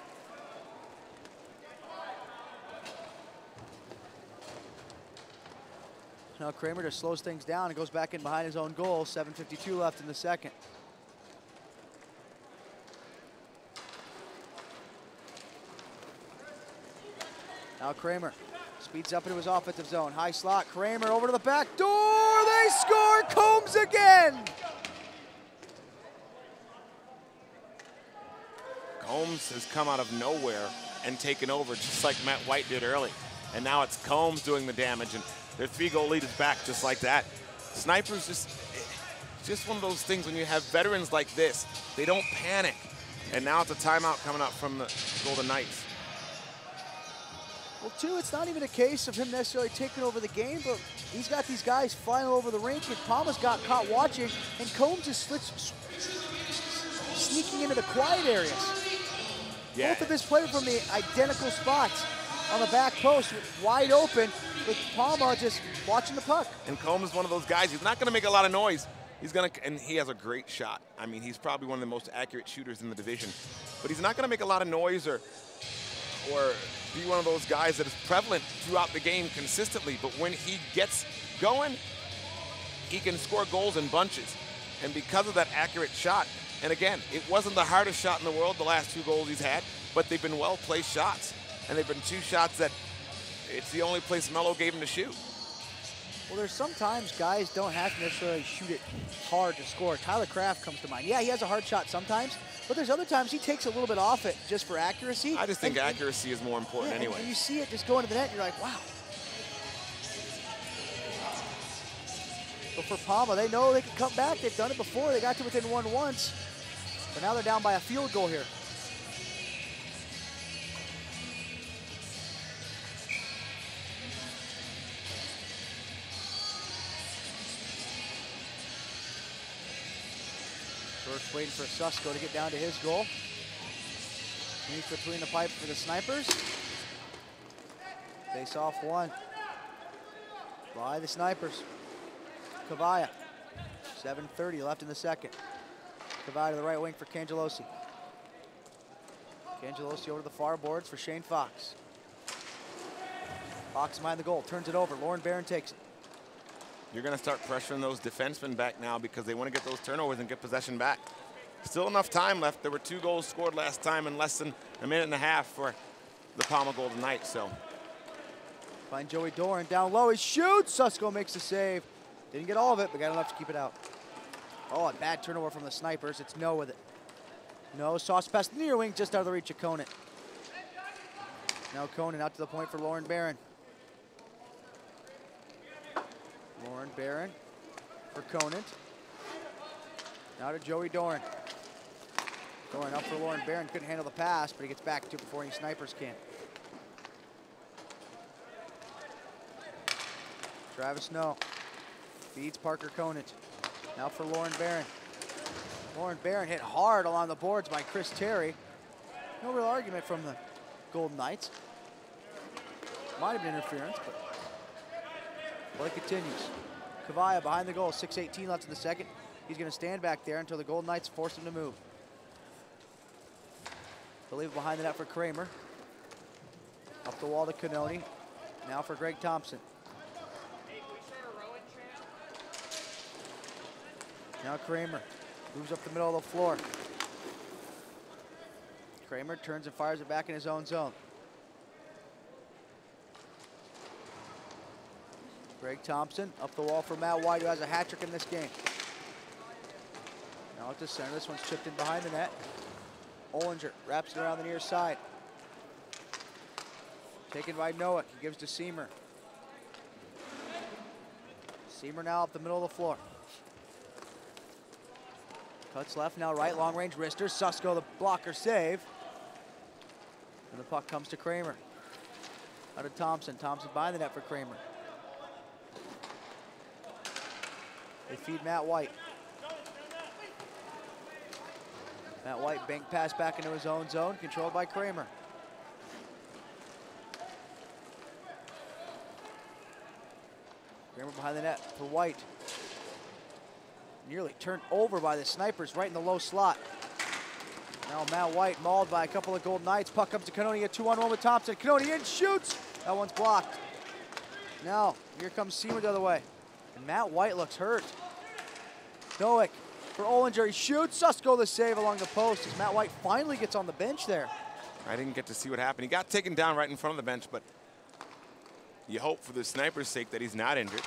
Now Kramer just slows things down and goes back in behind his own goal. 7:52 left in the second. Now Kramer speeds up into his offensive zone. High slot, Kramer over to the back door. They score, Combs again. Combs has come out of nowhere and taken over just like Matt White did early. And now it's Combs doing the damage, and their 3-goal lead is back just like that. Snipers just one of those things when you have veterans like this, they don't panic. And now it's a timeout coming up from the Golden Knights. Well, too, it's not even a case of him necessarily taking over the game, but he's got these guys flying over the rink, and Palma's got caught watching, and Combs is sneaking into the quiet areas. Yeah. Both of his players from the identical spots on the back post, wide open, with Palma just watching the puck. And Combs is one of those guys, he's not going to make a lot of noise. And he has a great shot. I mean, he's probably one of the most accurate shooters in the division. But he's not going to make a lot of noise or be one of those guys that is prevalent throughout the game consistently. But when he gets going, he can score goals in bunches. And because of that accurate shot, and again, it wasn't the hardest shot in the world, the last 2 goals he's had, but they've been well-placed shots. And they've been 2 shots that it's the only place Mello gave him to shoot. Well, there's sometimes guys don't have to necessarily shoot it hard to score. Tyler Kraft comes to mind. Yeah, he has a hard shot sometimes, but there's other times he takes a little bit off it just for accuracy. I just think accuracy is more important anyway. And you see it just go into the net, and you're like, wow. But for Palma, they know they can come back. They've done it before. They got to within 1 once, but now they're down by a field goal here. George waiting for Susko to get down to his goal. He's between the pipe for the Snipers. Face off one by the Snipers. Cavalla, 7:30 left in the second. Cavalla to the right wing for Cangelosi. Cangelosi over to the far boards for Shane Fox. Fox behind the goal, turns it over. Lauren Barron takes it. You're going to start pressuring those defensemen back now because they want to get those turnovers and get possession back. Still enough time left. There were 2 goals scored last time in less than a minute and a half for the PAMA Golden Knights. So find Joey Doran down low. He shoots. Susko makes the save. Didn't get all of it, but got enough to keep it out. Oh, a bad turnover from the Snipers. It's No with it. No, sauce pass near wing, just out of the reach of Conant. Now Conant out to the point for Lauren Barron. Lauren Barron for Conant. Now to Joey Doran. Doran up for Lauren Barron. Couldn't handle the pass, but he gets back to it before any Snipers can. Travis Snow feeds Parker Conant. Now for Lauren Barron. Lauren Barron hit hard along the boards by Chris Terry. No real argument from the Golden Knights. Might have been interference, but play continues. Cavalla behind the goal, 6:18 left in the second. He's going to stand back there until the Golden Knights force him to move. They'll leave it behind the net for Kramer. Up the wall to Cannoni. Now for Greg Thompson. Now Kramer moves up the middle of the floor. Kramer turns and fires it back in his own zone. Greg Thompson up the wall for Matt White, who has a hat trick in this game. Now to center. This one's chipped in behind the net. Ollinger wraps it around the near side. Taken by Noack. He gives to Seamer. Seamer now up the middle of the floor. Cuts left, now right, long range wrister. Susko, the blocker save. And the puck comes to Kramer. Out of Thompson. Thompson behind the net for Kramer. They feed Matt White. Matt White bank pass back into his own zone, controlled by Kramer. Kramer behind the net for White. Nearly turned over by the Snipers right in the low slot. Now Matt White mauled by a couple of Golden Knights. Puck comes to Cannoni, a 2-on-1 with Thompson. Cannoni in, shoots! That one's blocked. Now, here comes Seaman the other way. And Matt White looks hurt. Noack for Ollinger, he shoots. Susko the save along the post as Matt White finally gets on the bench there. I didn't get to see what happened. He got taken down right in front of the bench, but you hope for the Sniper's sake that he's not injured.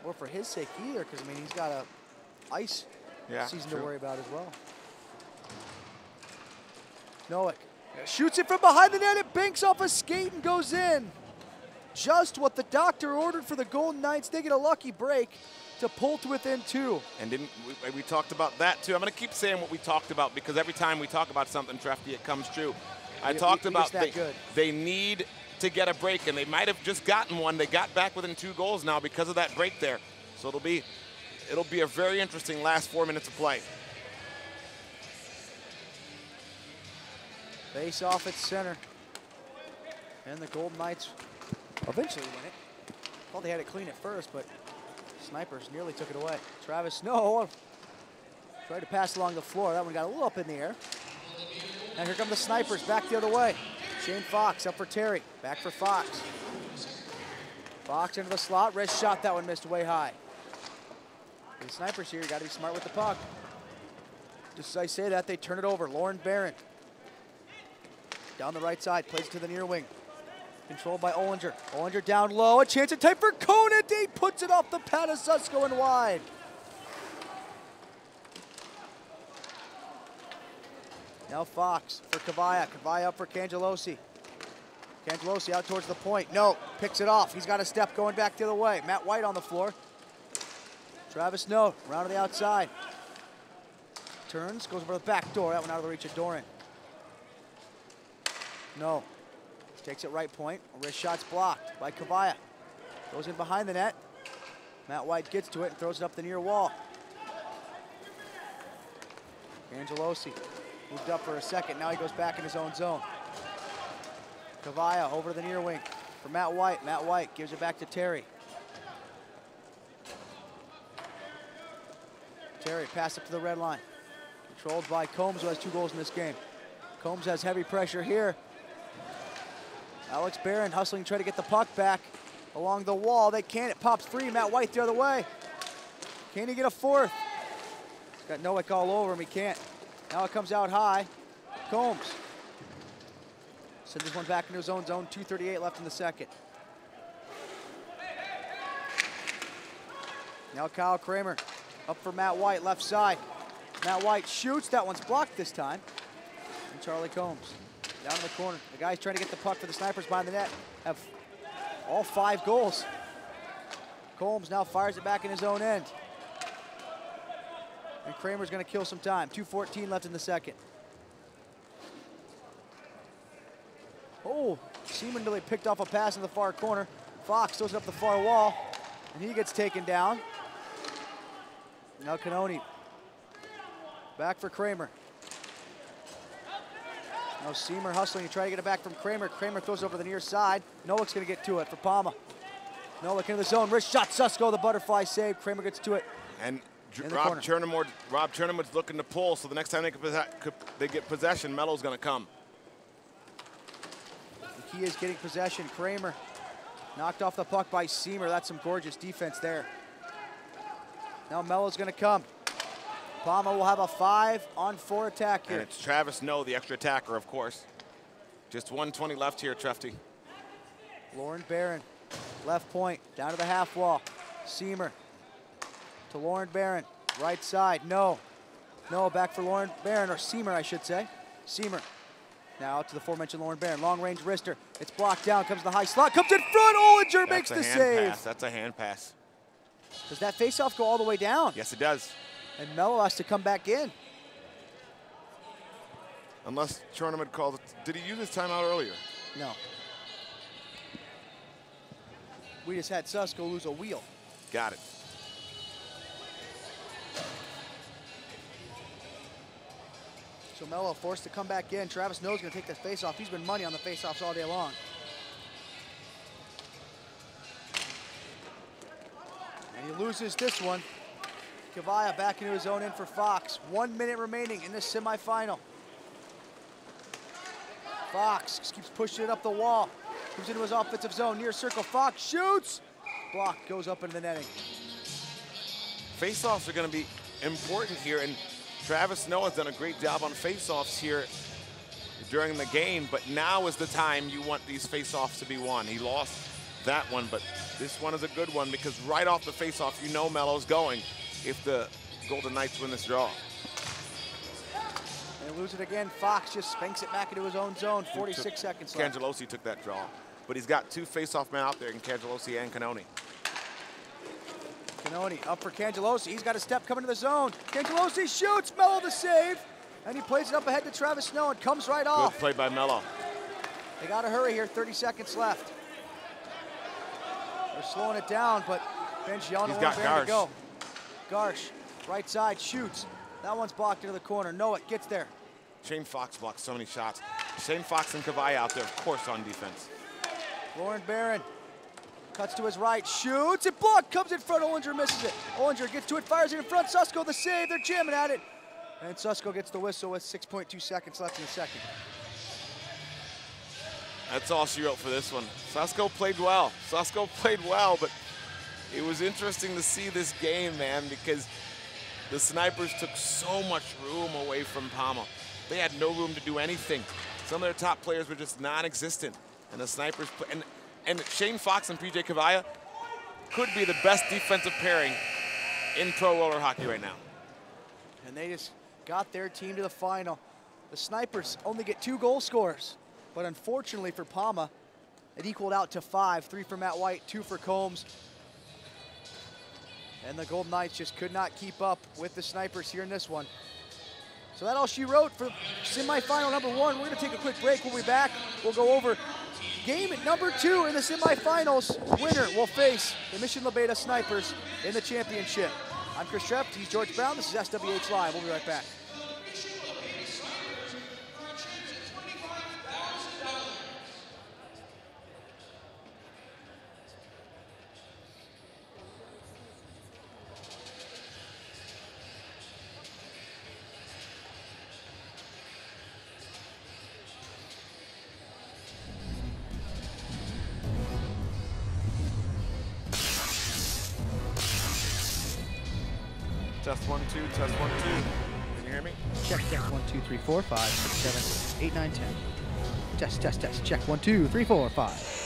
Or for his sake either, because I mean he's got a ice season to worry about as well. Noack shoots it from behind the net. It banks off a skate and goes in. Just what the doctor ordered for the Golden Knights. They get a lucky break to pull to within 2. And we talked about that too. I'm going to keep saying what we talked about because every time we talk about something, Trefty, it comes true. I talked about they need to get a break, and they might have just gotten one. They got back within 2 goals now because of that break there. So it'll be a very interesting last 4 minutes of play. Face off at center. And the Golden Knights eventually win it. Thought they had to clean it first, but Snipers nearly took it away. Travis Snow tried to pass along the floor. That one got a little up in the air. And here come the Snipers back the other way. Shane Fox up for Terry. Back for Fox. Fox into the slot. Wrist shot. That one missed way high. The Snipers here, you got to be smart with the puck. Just as I say that, they turn it over. Lauren Barron. Down the right side. Plays it to the near wing. Controlled by Ollinger. Ollinger down low. A chance at type for Conant. He puts it off the pad of Susko and wide. Now Fox for Cavalla. Cavalla up for Cangelosi. Cangelosi out towards the point. No, picks it off. He's got a step going back the other way. Matt White on the floor. Travis Snow, round to the outside. Turns, goes over the back door. That one out of the reach of Doran. No. Takes it right point. Wrist shot's blocked by Cavalla. Goes in behind the net. Matt White gets to it and throws it up the near wall. Angelosi moved up for a second. Now he goes back in his own zone. Cavalla over to the near wing for Matt White. Matt White gives it back to Terry. Terry pass up to the red line. Controlled by Combs, who has 2 goals in this game. Combs has heavy pressure here. Alex Barron hustling to try to get the puck back along the wall. They can't. It pops free. Matt White the other way. Can he get a fourth? He's got Nowick all over him. He can't. Now it comes out high. Combs. Send this one back into his own zone. 2:38 left in the second. Now Kyle Kramer up for Matt White, left side. Matt White shoots. That one's blocked this time. And Charlie Combs down in the corner. The guys trying to get the puck for the Snipers behind the net have all 5 goals. Combs now fires it back in his own end. And Kramer's going to kill some time. 2:14 left in the second. Oh, Seaman really picked off a pass in the far corner. Fox throws it up the far wall, and he gets taken down. Now Canoni back for Kramer. Now Seamer hustling to try to get it back from Kramer. Kramer throws over the near side. Nowick's going to get to it for PAMA. Nowick into the zone. Wrist shot. Susko, the butterfly save. Kramer gets to it. And Rob Chernomord's looking to pull, so the next time they get possession, Melo's going to come. He is getting possession. Kramer knocked off the puck by Seamer. That's some gorgeous defense there. Now Melo's going to come. PAMA will have a 5-on-4 attack here. And it's Travis No, the extra attacker, of course. Just 1:20 left here, Trefty. Lauren Barron, left point, down to the half wall. Seamer to Lauren Barron, right side. No, back for Lauren Barron, or Seamer, I should say. Seamer. Now out to the aforementioned Lauren Barron. Long range wrister. It's blocked down. Comes the high slot. Comes in front. Ollinger makes the save. Pass. That's a hand pass. Does that faceoff go all the way down? Yes, it does. And Melo has to come back in. Unless Chernomord called it. Did he use his timeout earlier? No. We just had Susko lose a wheel. Got it. So Melo forced to come back in. Travis No's going to take the face-off. He's been money on the face-offs all day long. And he loses this one. Cavalla back into his own end for Fox. 1 minute remaining in this semifinal. Fox just keeps pushing it up the wall. Comes into his offensive zone, near circle. Fox shoots. Block goes up into the netting. Face-offs are going to be important here, and Travis No has done a great job on face-offs here during the game, but now is the time you want these face-offs to be won. He lost that one, but this one is a good one because right off the face-off, you know Melo's going if the Golden Knights win this draw. They lose it again. Fox just spanks it back into his own zone. 46 seconds left. Cangelosi took that draw, but he's got 2 face-off men out there in Cangelosi and Canoni. Canoni up for Cangelosi. He's got a step coming to the zone. Cangelosi shoots. Melo the save. And he plays it up ahead to Travis Snow and comes right off. Good play by Melo. They got to hurry here. 30 seconds left. They're slowing it down, but Benjiano won't be able to go. Garsh, right side, shoots. That one's blocked into the corner. Nowick gets there. Shane Fox blocked so many shots. Shane Fox and Cavalla out there, of course, on defense. Lauren Barron cuts to his right, shoots, it blocked, comes in front, Ollinger misses it. Ollinger gets to it, fires it in front, Susko the save, they're jamming at it. And Susko gets the whistle with 6.2 seconds left in the second. That's all she wrote for this one. Susko played well. Susko played well, but it was interesting to see this game, man, because the Snipers took so much room away from PAMA. They had no room to do anything. Some of their top players were just non-existent. And the Snipers, and Shane Fox and PJ Cavalla could be the best defensive pairing in pro roller hockey right now. And they just got their team to the final. The Snipers only get 2 goal scorers, but unfortunately for PAMA, it equaled out to 5, 3 for Matt White, 2 for Combs. And the Golden Knights just could not keep up with the Snipers here in this one. So that's all she wrote for semifinal number 1. We're gonna take a quick break. We'll be back. We'll go over game number 2 in the semifinals. Winner will face the Mission Labeda Snipers in the championship. I'm Chris Treff, he's George Brown. This is SWH Live. We'll be right back. Test 1, 2, test 1, 2. Can you hear me? Check, 1, 2, 3, 4, 5, 6, 7, 8, 9, 10. Test, check, 1, 2, 3, 4, 5.